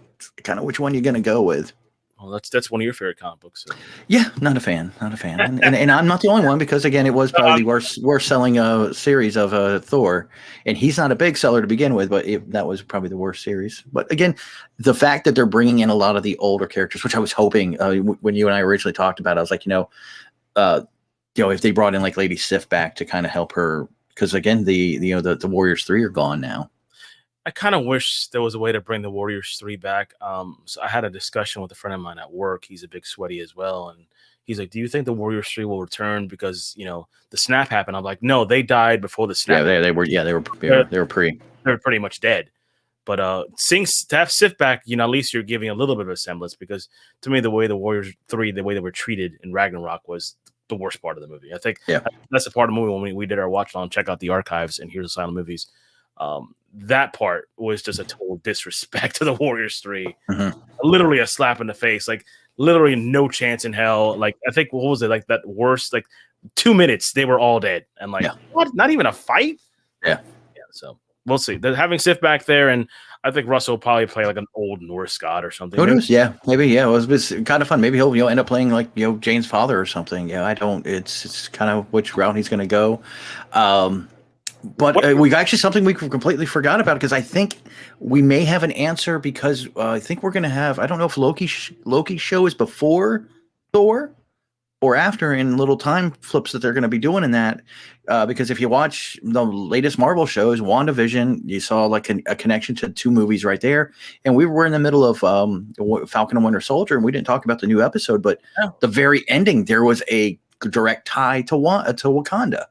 kind of which one you're going to go with? Well, that's one of your favorite comic books. So. Yeah, not a fan, and I'm not the only one, because again, it was probably the worst selling series of Thor, and he's not a big seller to begin with, but that was probably the worst series. But again, the fact that they're bringing in a lot of the older characters, which I was hoping when you and I originally talked about, I was like, if they brought in like Lady Sif back to kind of help her, because again, the Warriors 3 are gone now. I kind of wish there was a way to bring the Warriors 3 back. So I had a discussion with a friend of mine at work. He's a big sweaty as well. And he's like, do you think the Warriors 3 will return because, the snap happened? I'm like, no, they died before the snap. Yeah, they were pretty much dead. But to have Sif back, at least you're giving a little bit of a semblance, because to me, the way the Warriors 3, the way they were treated in Ragnarok was the worst part of the movie. I think that's the part of the movie when we did our watch along, check out the archives and here's Asylum movies. That part was just a total disrespect to the Warriors 3. Mhm. Literally a slap in the face. Like literally no chance in hell. Like I think what was it like that worst like 2 minutes they were all dead and like Yeah. what? Not even a fight. Yeah. So we'll see. They're having Sif back there, and I think Russell will probably play like an old Norse god or something. Who Maybe knows? Yeah, maybe. Yeah, it's kind of fun. Maybe he'll end up playing like Jane's father or something. Yeah, I don't. It's kind of which route he's going to go. But we actually something we completely forgot about because I think we may have an answer because I think we're going to have. I don't know if Loki's show is before Thor or after in little time flips that they're going to be doing in that. Because if you watch the latest Marvel shows, WandaVision, you saw like a connection to 2 movies right there. And we were in the middle of Falcon and Winter Soldier, and we didn't talk about the new episode, but the very ending, there was a direct tie to Wakanda.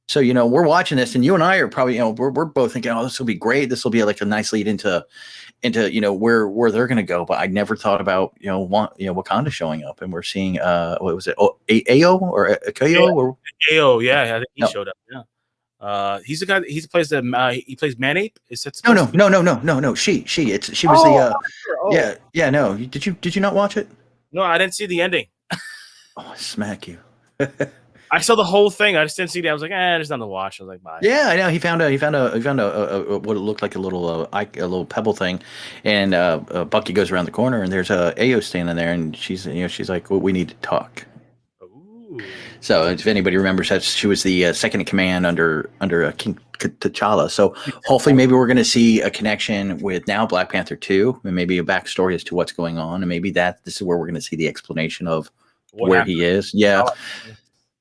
So, we're watching this, and you and I are probably, we're both thinking, oh, this will be great. This will be like a nice lead into where they're going to go. But I never thought about Wakanda showing up, and we're seeing what was it? Ao or Akayo or Ao, yeah, I think he showed up. Yeah, he's the guy. He plays he plays Manape. Is that no? She was no. Did you not watch it? No, I didn't see the ending. Oh, I smack you. I saw the whole thing. I just didn't see that. I was like, there's nothing to watch. I was like, bye. Yeah, I know. He found a what it looked like a little pebble thing, and Bucky goes around the corner, and there's Ao standing there, and she's like, well, we need to talk. Ooh. So if anybody remembers that, she was the second in command under King T'Challa. So hopefully, maybe we're going to see a connection with now Black Panther 2, and maybe a backstory as to what's going on, and maybe this is where we're going to see the explanation of where happened? He is. Yeah.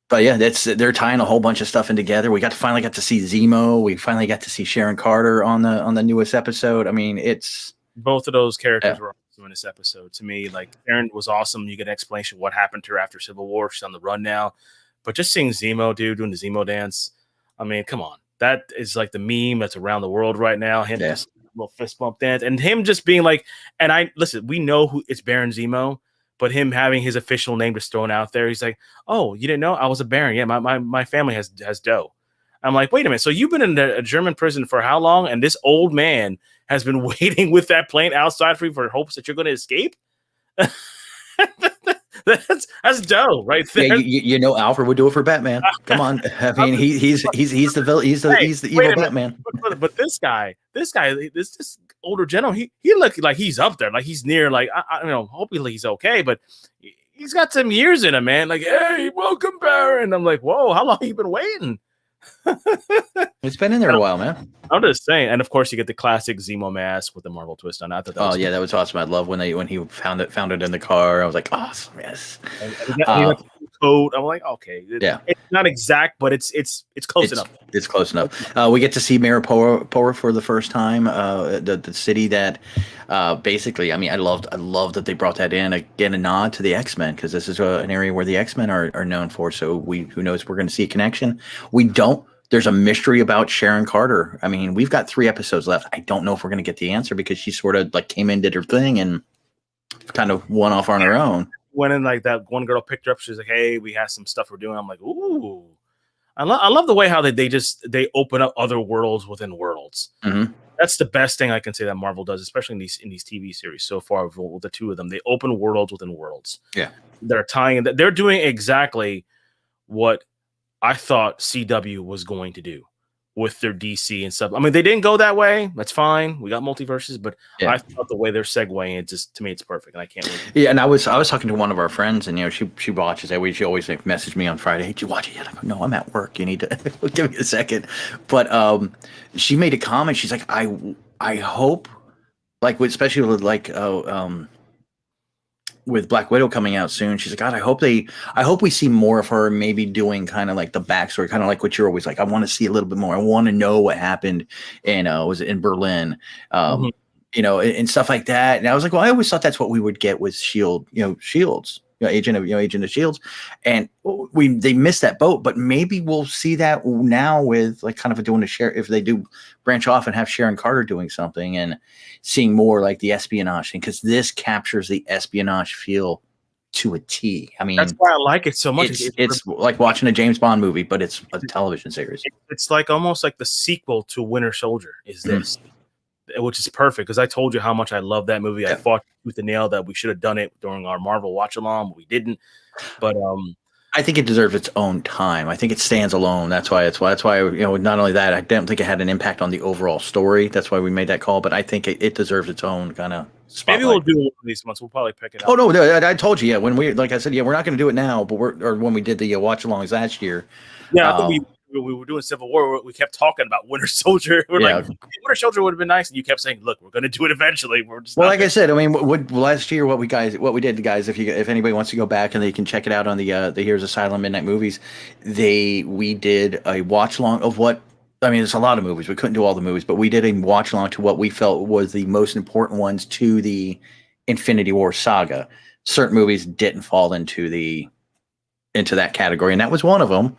But yeah, they're tying a whole bunch of stuff in together. We finally got to see Zemo. We finally got to see Sharon Carter on the newest episode. I mean, it's both of those characters were awesome in this episode. To me, like Sharon was awesome. You get an explanation of what happened to her after Civil War. She's on the run now. But just seeing Zemo, dude, doing the Zemo dance. I mean, come on. That is like the meme that's around the world right now. Him just little fist bump dance. And him just being like, listen, we know who it's Baron Zemo. But him having his official name just thrown out there, he's like, "Oh, you didn't know? I was a baron. Yeah, my family has dough." I'm like, "Wait a minute. So you've been in a German prison for how long? And this old man has been waiting with that plane outside for you for hopes that you're going to escape?" That's dough right there. Yeah, Alfred would do it for Batman. Come on, I mean, he's the villain. He's the evil Batman. But this guy, this older general, he looked like he's up there, like he's near, like I don't know. Hopefully he's okay, but he's got some years in him, man. Like, hey, welcome, Baron. I'm like, whoa, how long have you been waiting? It's been in there a while, man. I'm just saying, and of course you get the classic Zemo mask with the Marvel twist on it. That was that was awesome. I love when he found it in the car. I was like, awesome, yes. Coat. I'm like, okay, it's not exact, but it's close enough. It's close enough. We get to see Mariupol for the first time. The city that basically, I mean, I love that they brought that in again, a nod to the X-Men, because this is an area where the X-Men are known for. So who knows, we're going to see a connection. We don't. There's a mystery about Sharon Carter. I mean, we've got 3 episodes left. I don't know if we're going to get the answer because she sort of like came in, did her thing, and kind of went off on her own. Went in like that one girl picked her up. She's like, "Hey, we have some stuff we're doing." I'm like, "Ooh." I love the way how they open up other worlds within worlds. Mm-hmm. That's the best thing I can say that Marvel does, especially in these TV series so far. With the 2 of them, they open worlds within worlds. Yeah, they're tying. They're doing exactly what I thought CW was going to do with their DC and stuff. I mean, they didn't go that way. That's fine. We got multiverses, but I thought the way they're segueing it, just to me, it's perfect, and I can't wait. Yeah, and I was talking to one of our friends, and she watches that. She always message me on Friday. Hey, did you watch it yet? I go, no, I'm at work. You need to give me a second. But she made a comment. She's like, I hope, like, especially with like with Black Widow coming out soon, she's like, God, I hope we see more of her, maybe doing kind of like the backstory, kind of like what you're always like, I want to see a little bit more. I want to know what happened in was it in Berlin, and stuff like that. And I was like, well, I always thought that's what we would get with Shields, Agent of Shields, and they missed that boat. But maybe we'll see that now with like kind of doing a share, if they do branch off and have Sharon Carter doing something and seeing more like the espionage thing, because this captures the espionage feel to a T. I That's mean, why I like it so much. it's like watching a James Bond movie, but it's a television series. It's like almost like the sequel to Winter Soldier is Mhm. this, which is perfect because I told you how much I love that movie. I Yeah. fought tooth and nail that we should have done it during our Marvel watch along, but we didn't. But I think it deserves its own time. I think it stands alone. That's why not only that, I don't think it had an impact on the overall story. That's why we made that call. But I think it deserves its own kind of maybe we'll spotlight. do it one of these months. We'll probably pick it up. Oh no, I told you. Yeah, when we like I said, yeah, we're not going to do it now, but or when we did the watch alongs last year. Yeah, I think we were doing Civil War. We kept talking about Winter Soldier. We're like, Winter Soldier would have been nice, and you kept saying, "Look, we're going to do it eventually." We're just like I said. I mean, last year what we did, guys. If anybody wants to go back and they can check it out on the Here's Asylum Midnight Movies, we did a watch along of what. I mean, it's a lot of movies. We couldn't do all the movies, but we did a watch along to what we felt was the most important ones to the Infinity War saga. Certain movies didn't fall into that category, and that was one of them.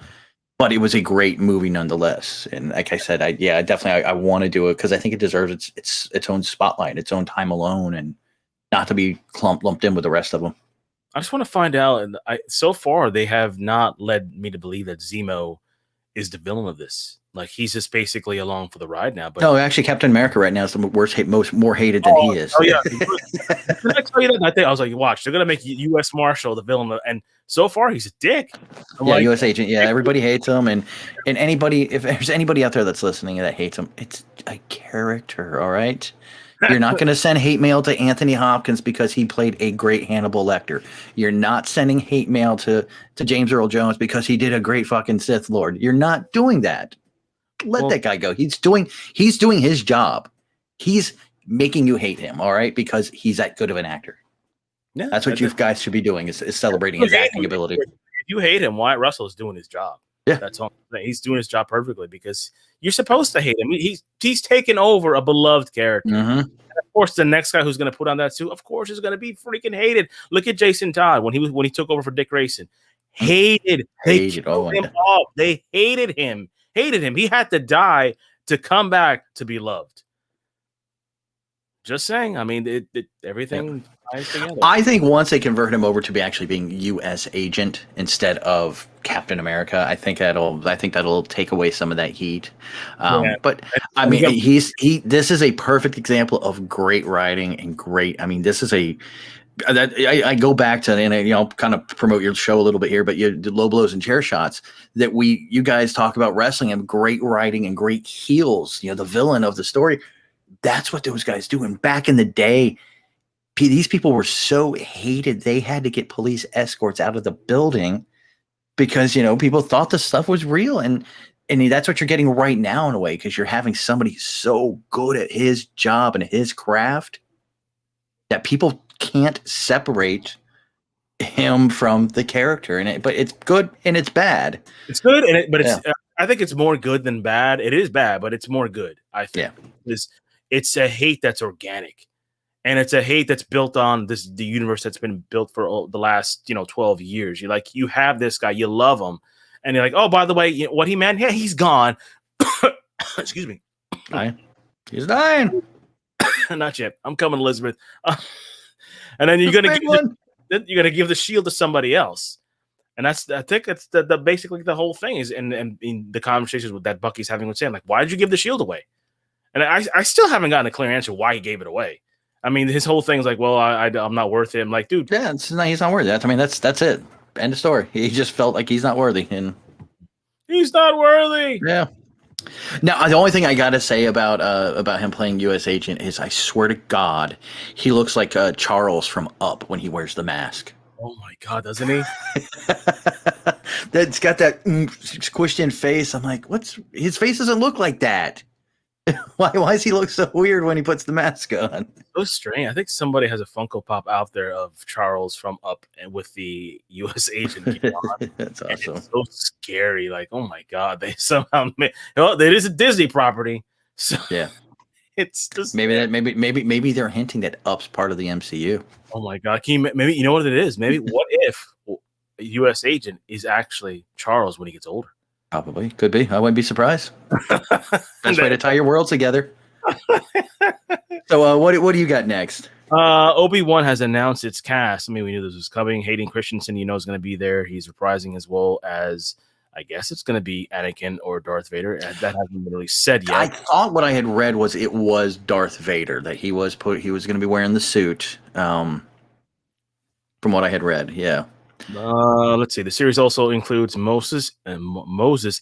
But it was a great movie nonetheless. And like I said, I want to do it because I think it deserves its own spotlight, its own time alone, and not to be lumped in with the rest of them. I just want to find out. And so far, they have not led me to believe that Zemo is the villain of this. Like he's just basically along for the ride now. But no, actually, Captain America right now is the more hated than he is. Oh yeah. Did I tell you that? I was like, watch, they're gonna make U.S. Marshal the villain, and so far he's a dick. U.S. agent. Yeah, everybody hates him, and anybody, if there's anybody out there that's listening that hates him, it's a character. All right. You're not going to send hate mail to Anthony Hopkins because he played a great Hannibal Lecter. You're not sending hate mail to James Earl Jones because he did a great fucking Sith Lord. You're not doing that. Let that guy go. He's doing his job. He's making you hate him, all right? Because he's that good of an actor. Yeah, that's what you guys should be doing is celebrating his acting ability. If you hate him, Wyatt Russell is doing his job. Yeah, that's all. He's doing his job perfectly because you're supposed to hate him. He's taken over a beloved character. Mm-hmm. And of course, the next guy who's going to put on that suit, of course, is going to be freaking hated. Look at Jason Todd when he took over for Dick Grayson. Hated. They killed him off. They hated him. He had to die to come back to be loved. Just saying. I mean, everything ties together. I think once they convert him over to be actually being U.S. agent instead of Captain America, I think that'll take away some of that heat. But I mean, this is a perfect example of great writing and great. I mean, this is I go back to, and kind of promote your show a little bit here, but you did Low Blows and Chair Shots that you guys talk about wrestling and great writing and great heels, the villain of the story. That's what those guys do. And back in the day, these people were so hated, they had to get police escorts out of the building because, people thought the stuff was real. And that's what you're getting right now in a way, because you're having somebody so good at his job and his craft that people can't separate him from the character in it. But it's good and it's bad. It's good, I think it's more good than bad. It is bad, but it's more good. I think it's a hate that's organic, and it's a hate that's built on the universe that's been built for the last 12 years. You have this guy, you love him, and you're like, oh, by the way, what he meant? Yeah, he's gone. Excuse me. He's dying. Not yet. I'm coming, Elizabeth. And then you're gonna give the shield to somebody else, and I think that's the basically the whole thing is, and in the conversations that Bucky's having with Sam, like, why did you give the shield away? And I still haven't gotten a clear answer why he gave it away. I mean, his whole thing is like, well, I'm not worth it. I'm like, dude, yeah, he's not worthy. That's it. End of story. He just felt like he's not worthy, and he's not worthy. Yeah. Now, the only thing I gotta say about him playing U.S. agent is, I swear to God, he looks like Charles from Up when he wears the mask. Oh my God, doesn't he? That's got that squished in face. I'm like, his face doesn't look like that. Why does he look so weird when he puts the mask on? So strange. I think somebody has a Funko Pop out there of Charles from Up and with the U.S. agent. That's awesome. It's so scary. Like, oh my God, they somehow it is a Disney property. So yeah, it's just maybe they're hinting that Up's part of the MCU. Oh my God, maybe you know what it is? Maybe what if a U.S. agent is actually Charles when he gets older? Probably. Could be. I wouldn't be surprised. Best way to tie your worlds together. So what do you got next? Obi-Wan has announced its cast. I mean, we knew this was coming. Hayden Christensen, is going to be there. He's reprising as well as, I guess it's going to be Anakin or Darth Vader. That hasn't been really said yet. I thought what I had read was it was Darth Vader, that he was going to be wearing the suit. From what I had read, yeah. Let's see. The series also includes Moses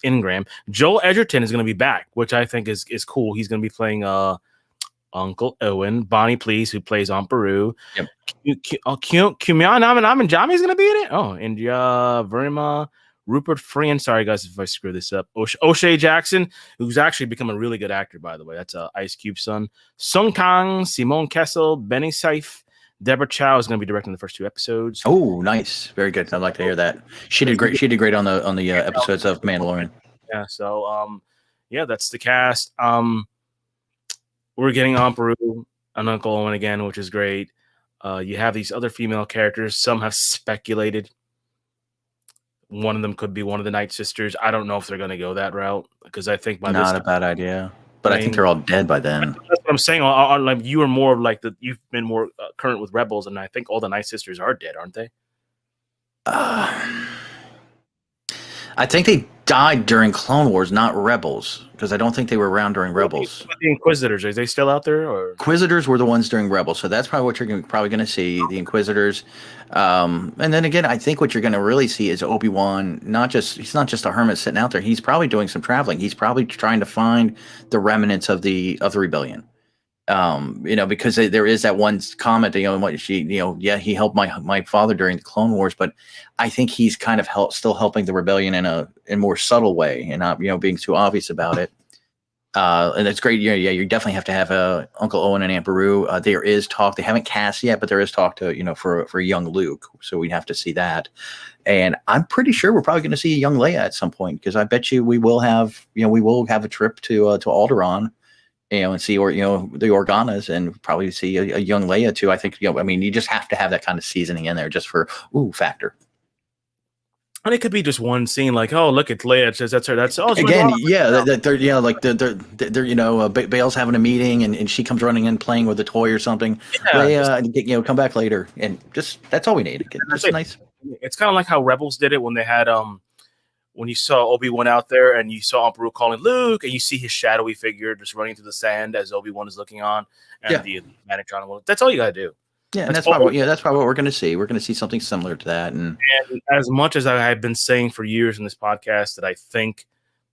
Ingram. Joel Edgerton is going to be back, which I think is cool. He's going to be playing Uncle Owen. Bonnie Please, who plays Aunt Beru. Yep. Kumail Nanjiani is going to be in it. Oh, and Verima, Rupert Friend. Sorry, guys, if I screw this up. O'Shea Jackson, who's actually become a really good actor, by the way. That's Ice Cube's son. Sung Kang, Simone Kessel, Benny Saif. Deborah Chow is going to be directing the first 2 episodes. Oh, nice, very good. I'd like to hear that. She did great. She did great on the episodes of Mandalorian. Yeah. So, that's the cast. We're getting Aunt Beru and Uncle Owen again, which is great. You have these other female characters. Some have speculated one of them could be one of the Night Sisters. I don't know if they're going to go that route because I think by not a bad idea. But I think they're all dead by then. That's what I'm saying. Like you are more like you've been more current with Rebels, and I think all the Night Sisters are dead, aren't they? I think they died during Clone Wars, not Rebels, because I don't think they were around during Rebels. The Inquisitors, are they still out there? Or Inquisitors were the ones during Rebels, so that's probably what you're probably going to see, the Inquisitors. And then again, I think what you're going to really see is Obi-Wan. He's not just a hermit sitting out there. He's probably doing some traveling. He's probably trying to find the remnants of the rebellion. Because there is that one comment, he helped my father during the Clone Wars, but I think he's kind of still helping the rebellion in a more subtle way and not, being too obvious about it. And it's great. You definitely have to have Uncle Owen and Aunt Beru. There is talk. They haven't cast yet, but there is talk to, for a young Luke. So we'd have to see that. And I'm pretty sure we're probably going to see a young Leia at some point, because I bet you we will have a trip to Alderaan, and see, the Organas, and probably see a young Leia too. I think, you just have to have that kind of seasoning in there just for factor. And it could be just one scene, like, oh, look at Leia. That's her. That's again, they're Bale's having a meeting, and she comes running in playing with a toy or something. Yeah, Leia, come back later, and just that's all we need. It's nice. It's kind of like how Rebels did it when they had when you saw Obi-Wan out there and you saw Aunt Beru calling Luke, and you see his shadowy figure just running through the sand as Obi-Wan is looking on, and the Manitron. That's all you gotta do. Yeah, and that's probably what we're gonna see. We're gonna see something similar to that. And as much as I have been saying for years in this podcast that I think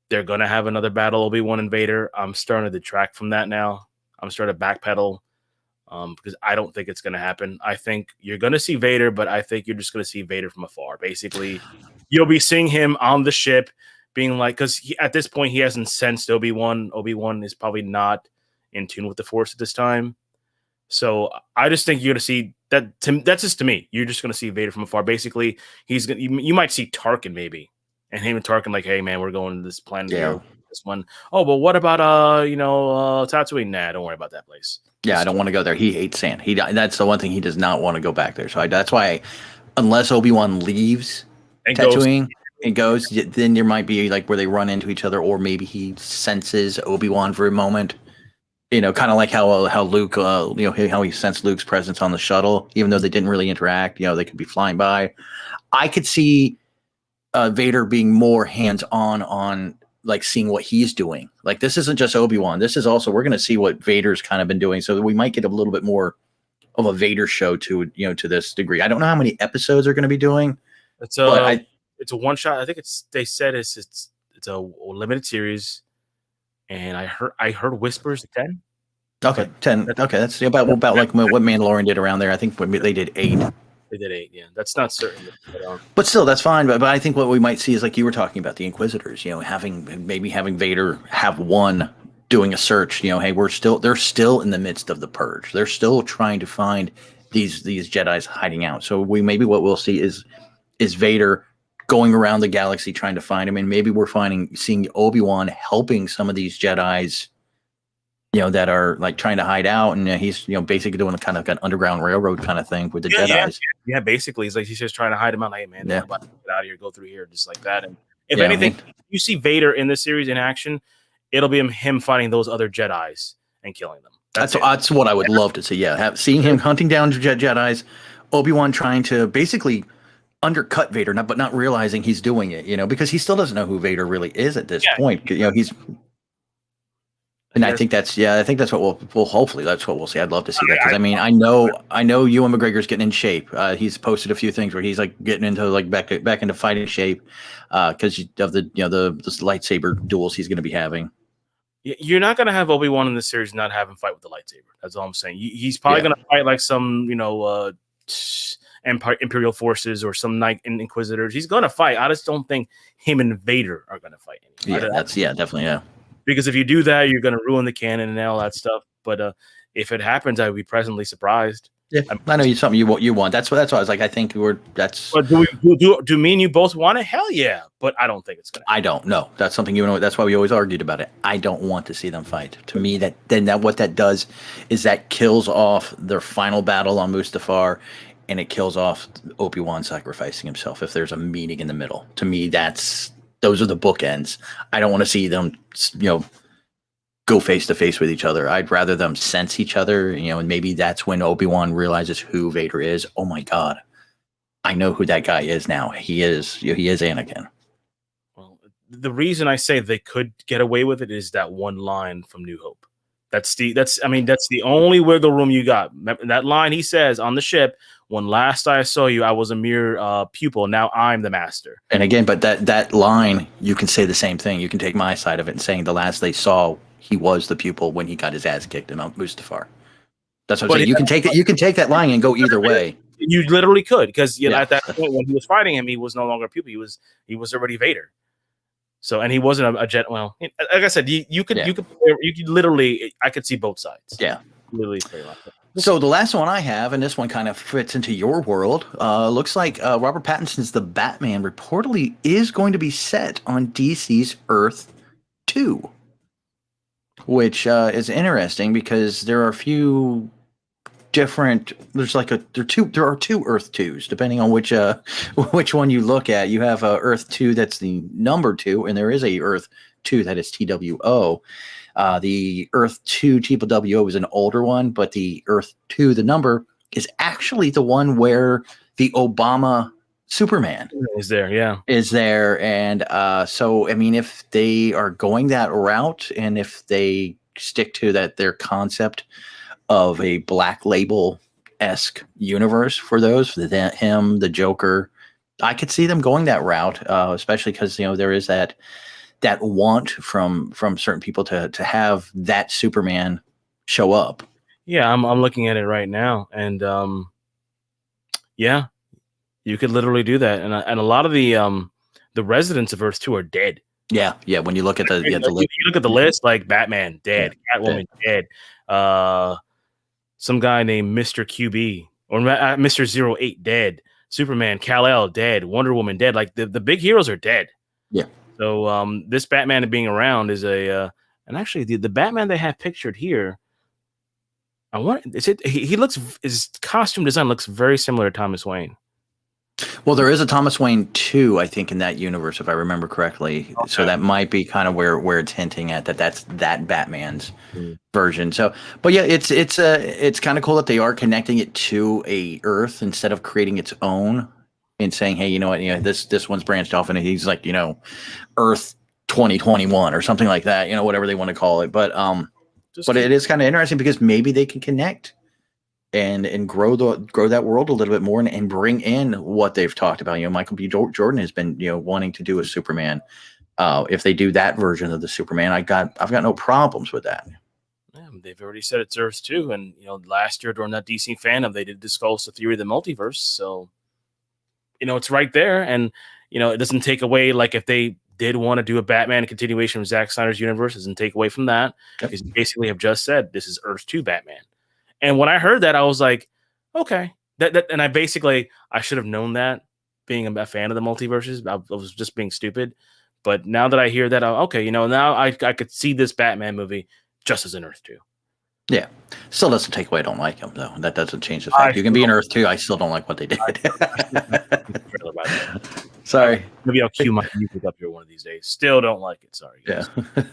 they're gonna have another battle, Obi-Wan and Vader, I'm starting to detract from that now. I'm starting to backpedal. Because I don't think it's going to happen. I think you're going to see Vader, but I think you're just going to see Vader from afar. Basically, you'll be seeing him on the ship being like, because at this point, he hasn't sensed Obi-Wan. Obi-Wan is probably not in tune with the Force at this time. So I just think you're going to see that. That's just to me. You're just going to see Vader from afar. Basically, you might see Tarkin maybe. And him and Tarkin like, hey, man, we're going to this planet here. This one. Oh, but what about Tatooine? Nah, don't worry about that place. Yeah, I don't want to go there. He hates sand. That's the one thing he does not want to go back there. So that's why, unless Obi-Wan leaves Tatooine and goes, then there might be like where they run into each other, or maybe he senses Obi-Wan for a moment. Kind of like how Luke, how he sensed Luke's presence on the shuttle, even though they didn't really interact. They could be flying by. I could see Vader being more hands-on on like seeing what he's doing. Like, this isn't just Obi-Wan. This is also, we're going to see what Vader's kind of been doing. So we might get a little bit more of a Vader show to this degree. I don't know how many episodes they're going to be doing. It's a one shot. I think they said it's a limited series. And I heard whispers 10. Okay. 10. Okay. That's about like what Mandalorian did around there. I think they did 8. They did 8, yeah. That's not certain. But still, that's fine. But I think what we might see is, like you were talking about, the Inquisitors, having Vader have one doing a search. Hey, they're still in the midst of the purge. They're still trying to find these Jedis hiding out. So what we'll see is Vader going around the galaxy trying to find him, and maybe we're seeing Obi-Wan helping some of these Jedis, that are like trying to hide out, and he's basically doing a kind of an underground railroad kind of thing with the Jedis. Yeah, basically, he's just trying to hide him out. Like, hey, man, get out of here, go through here, just like that. And if anything, you see Vader in this series in action, it'll be him fighting those other Jedis and killing them. That's it. That's what I would love to see. Yeah, seeing him hunting down Jedi's, Obi-Wan trying to basically undercut Vader, but not realizing he's doing it. Because he still doesn't know who Vader really is at this point. He's. And I think that's what we'll hopefully that's what we'll see. I'd love to see that because I know Ewan McGregor's getting in shape. He's posted a few things where he's like getting into like back into fighting shape because of the the lightsaber duels he's going to be having. You're not going to have Obi-Wan in this series not having fight with the lightsaber. That's all I'm saying. He's probably going to fight like some Imperial forces or some Night Inquisitors. He's going to fight. I just don't think him and Vader are going to fight anymore. Definitely. Because if you do that, you're going to ruin the canon and all that stuff. But if it happens, I would be pleasantly surprised. Yeah, I know it's something you want. That's why I was like, I think that's. But do me and you both want it? Hell yeah! But I don't think it's gonna. I don't know. That's something that's why we always argued about it. I don't want to see them fight. To me, what that does is that kills off their final battle on Mustafar, and it kills off Obi-Wan sacrificing himself. If there's a meeting in the middle, to me, those are the bookends. I don't want to see them, go face to face with each other. I'd rather them sense each other, and maybe that's when Obi-Wan realizes who Vader is. Oh my God, I know who that guy is now. He is Anakin. Well, the reason I say they could get away with it is that one line from New Hope. That's the only wiggle room you got. That line he says on the ship, "When last I saw you, I was a mere pupil. Now I'm the master." And again, but that line, you can say the same thing. You can take my side of it and saying the last they saw, he was the pupil when he got his ass kicked in Mount Mustafar. That's what I'm saying. You can take that line and go either way. You literally could, because at that point when he was fighting him, he was no longer a pupil. He was already Vader. So, and he wasn't a jet. Well, like I said, you could literally, I could see both sides. Yeah, literally play like that. So the last one I have, and this one kind of fits into your world, looks like Robert Pattinson's The Batman reportedly is going to be set on DC's Earth 2, which is interesting because there are a few different. There are two Earth 2s depending on which one you look at. You have Earth 2 that's the number 2, and there is a Earth 2 that is TWO. The Earth 2 TWO is an older one, but the Earth 2, the number, is actually the one where the Obama Superman is there. Yeah, is there. And so, I mean, if they are going that route, and if they stick to their concept of a Black Label-esque universe for those, him, the Joker, I could see them going that route, especially because there is that want from certain people to have that Superman show up. Yeah, I'm looking at it right now, and yeah, you could literally do that, and a lot of the residents of Earth 2 are dead. Yeah. When you look at the you look at the list, like Batman dead, Catwoman dead, some guy named Mr. QB or Mr. 08 dead, Superman, Kal-El dead, Wonder Woman dead. Like the big heroes are dead. Yeah. So this Batman being around is and actually the Batman they have pictured here, his costume design looks very similar to Thomas Wayne. Well, there is a Thomas Wayne 2, I think, in that universe, if I remember correctly. Okay. So that might be kind of where it's hinting at that's that Batman's version. So, but yeah, it's kind of cool that they are connecting it to a Earth instead of creating its own and saying, hey, you know what, this one's branched off and he's like, Earth 2021 or something like that, whatever they want to call it. But it is kind of interesting because maybe they can connect and grow that world a little bit more and bring in what they've talked about. Michael B. Jordan has been wanting to do a Superman. If they do that version of the Superman, I've got no problems with that. Yeah, they've already said it's Earth 2, and last year during that DC fandom, they did discuss the theory of the multiverse. So it's right there, and it doesn't take away, like if they did want to do a Batman continuation of Zack Snyder's universe, it doesn't take away from that, because you basically have just said this is Earth 2 Batman. And when I heard that, I was like, okay. And I should have known that, being a fan of the multiverses. I was just being stupid. But now that I hear that, okay, now I could see this Batman movie just as an Earth 2. Yeah. Still doesn't take away I don't like him, though. That doesn't change the fact. You can be in Earth 2. I still don't like what they did. Sorry. Maybe I'll cue my music up here one of these days. Still don't like it. Sorry, guys. Yeah.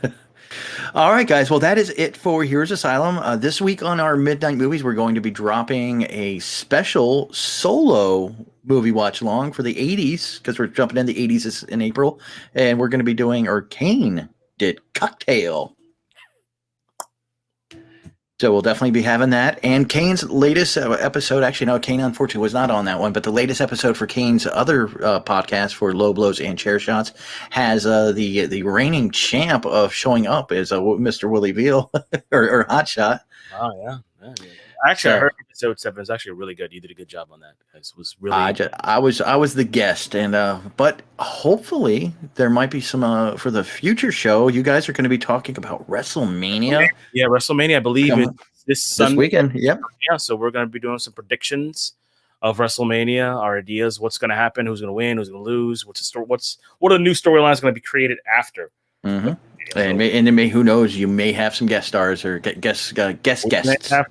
All right, guys. Well, that is it for Heroes Asylum. This week on our Midnight Movies, we're going to be dropping a special solo movie watch along for the 80s because we're jumping in the 80s in April. And we're going to be doing, or Kane did, Cocktail. So we'll definitely be having that. And Kane's latest episode, actually, no, Kane unfortunately was not on that one, but the latest episode for Kane's other podcast for Low Blows and Chair Shots has the reigning champ of showing up is Mr. Willie Veal or Hot Shot. Oh, yeah. Actually, I heard episode 7 is actually really good. You did a good job on that. It was really. I was the guest, and but hopefully there might be some for the future show. You guys are going to be talking about WrestleMania. Yeah, WrestleMania. I believe it's this weekend. Yep. Yeah, so we're going to be doing some predictions of WrestleMania. Our ideas, what's going to happen, who's going to win, who's going to lose, what are the new storylines going to be created after. Mm-hmm. And who knows? You may have some guest stars or guests. Have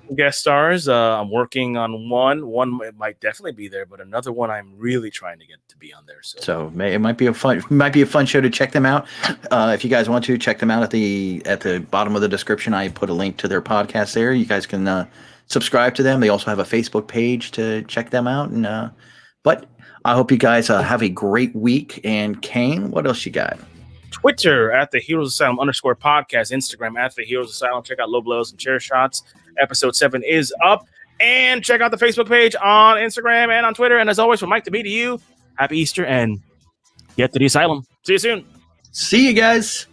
some guest stars. I'm working on one. One might definitely be there, but another one I'm really trying to get to be on there. So it might be a fun show to check them out. If you guys want to check them out at the bottom of the description, I put a link to their podcast there. You guys can subscribe to them. They also have a Facebook page to check them out. And but I hope you guys have a great week. And Kane, what else you got? Twitter at the Heroes Asylum _podcast, Instagram at the Heroes Asylum. Check out Low Blows and Chair Shots. Episode 7 is up. And check out the Facebook page on Instagram and on Twitter. And as always, from Mike to me to you, happy Easter and get to the asylum. See you soon. See you guys.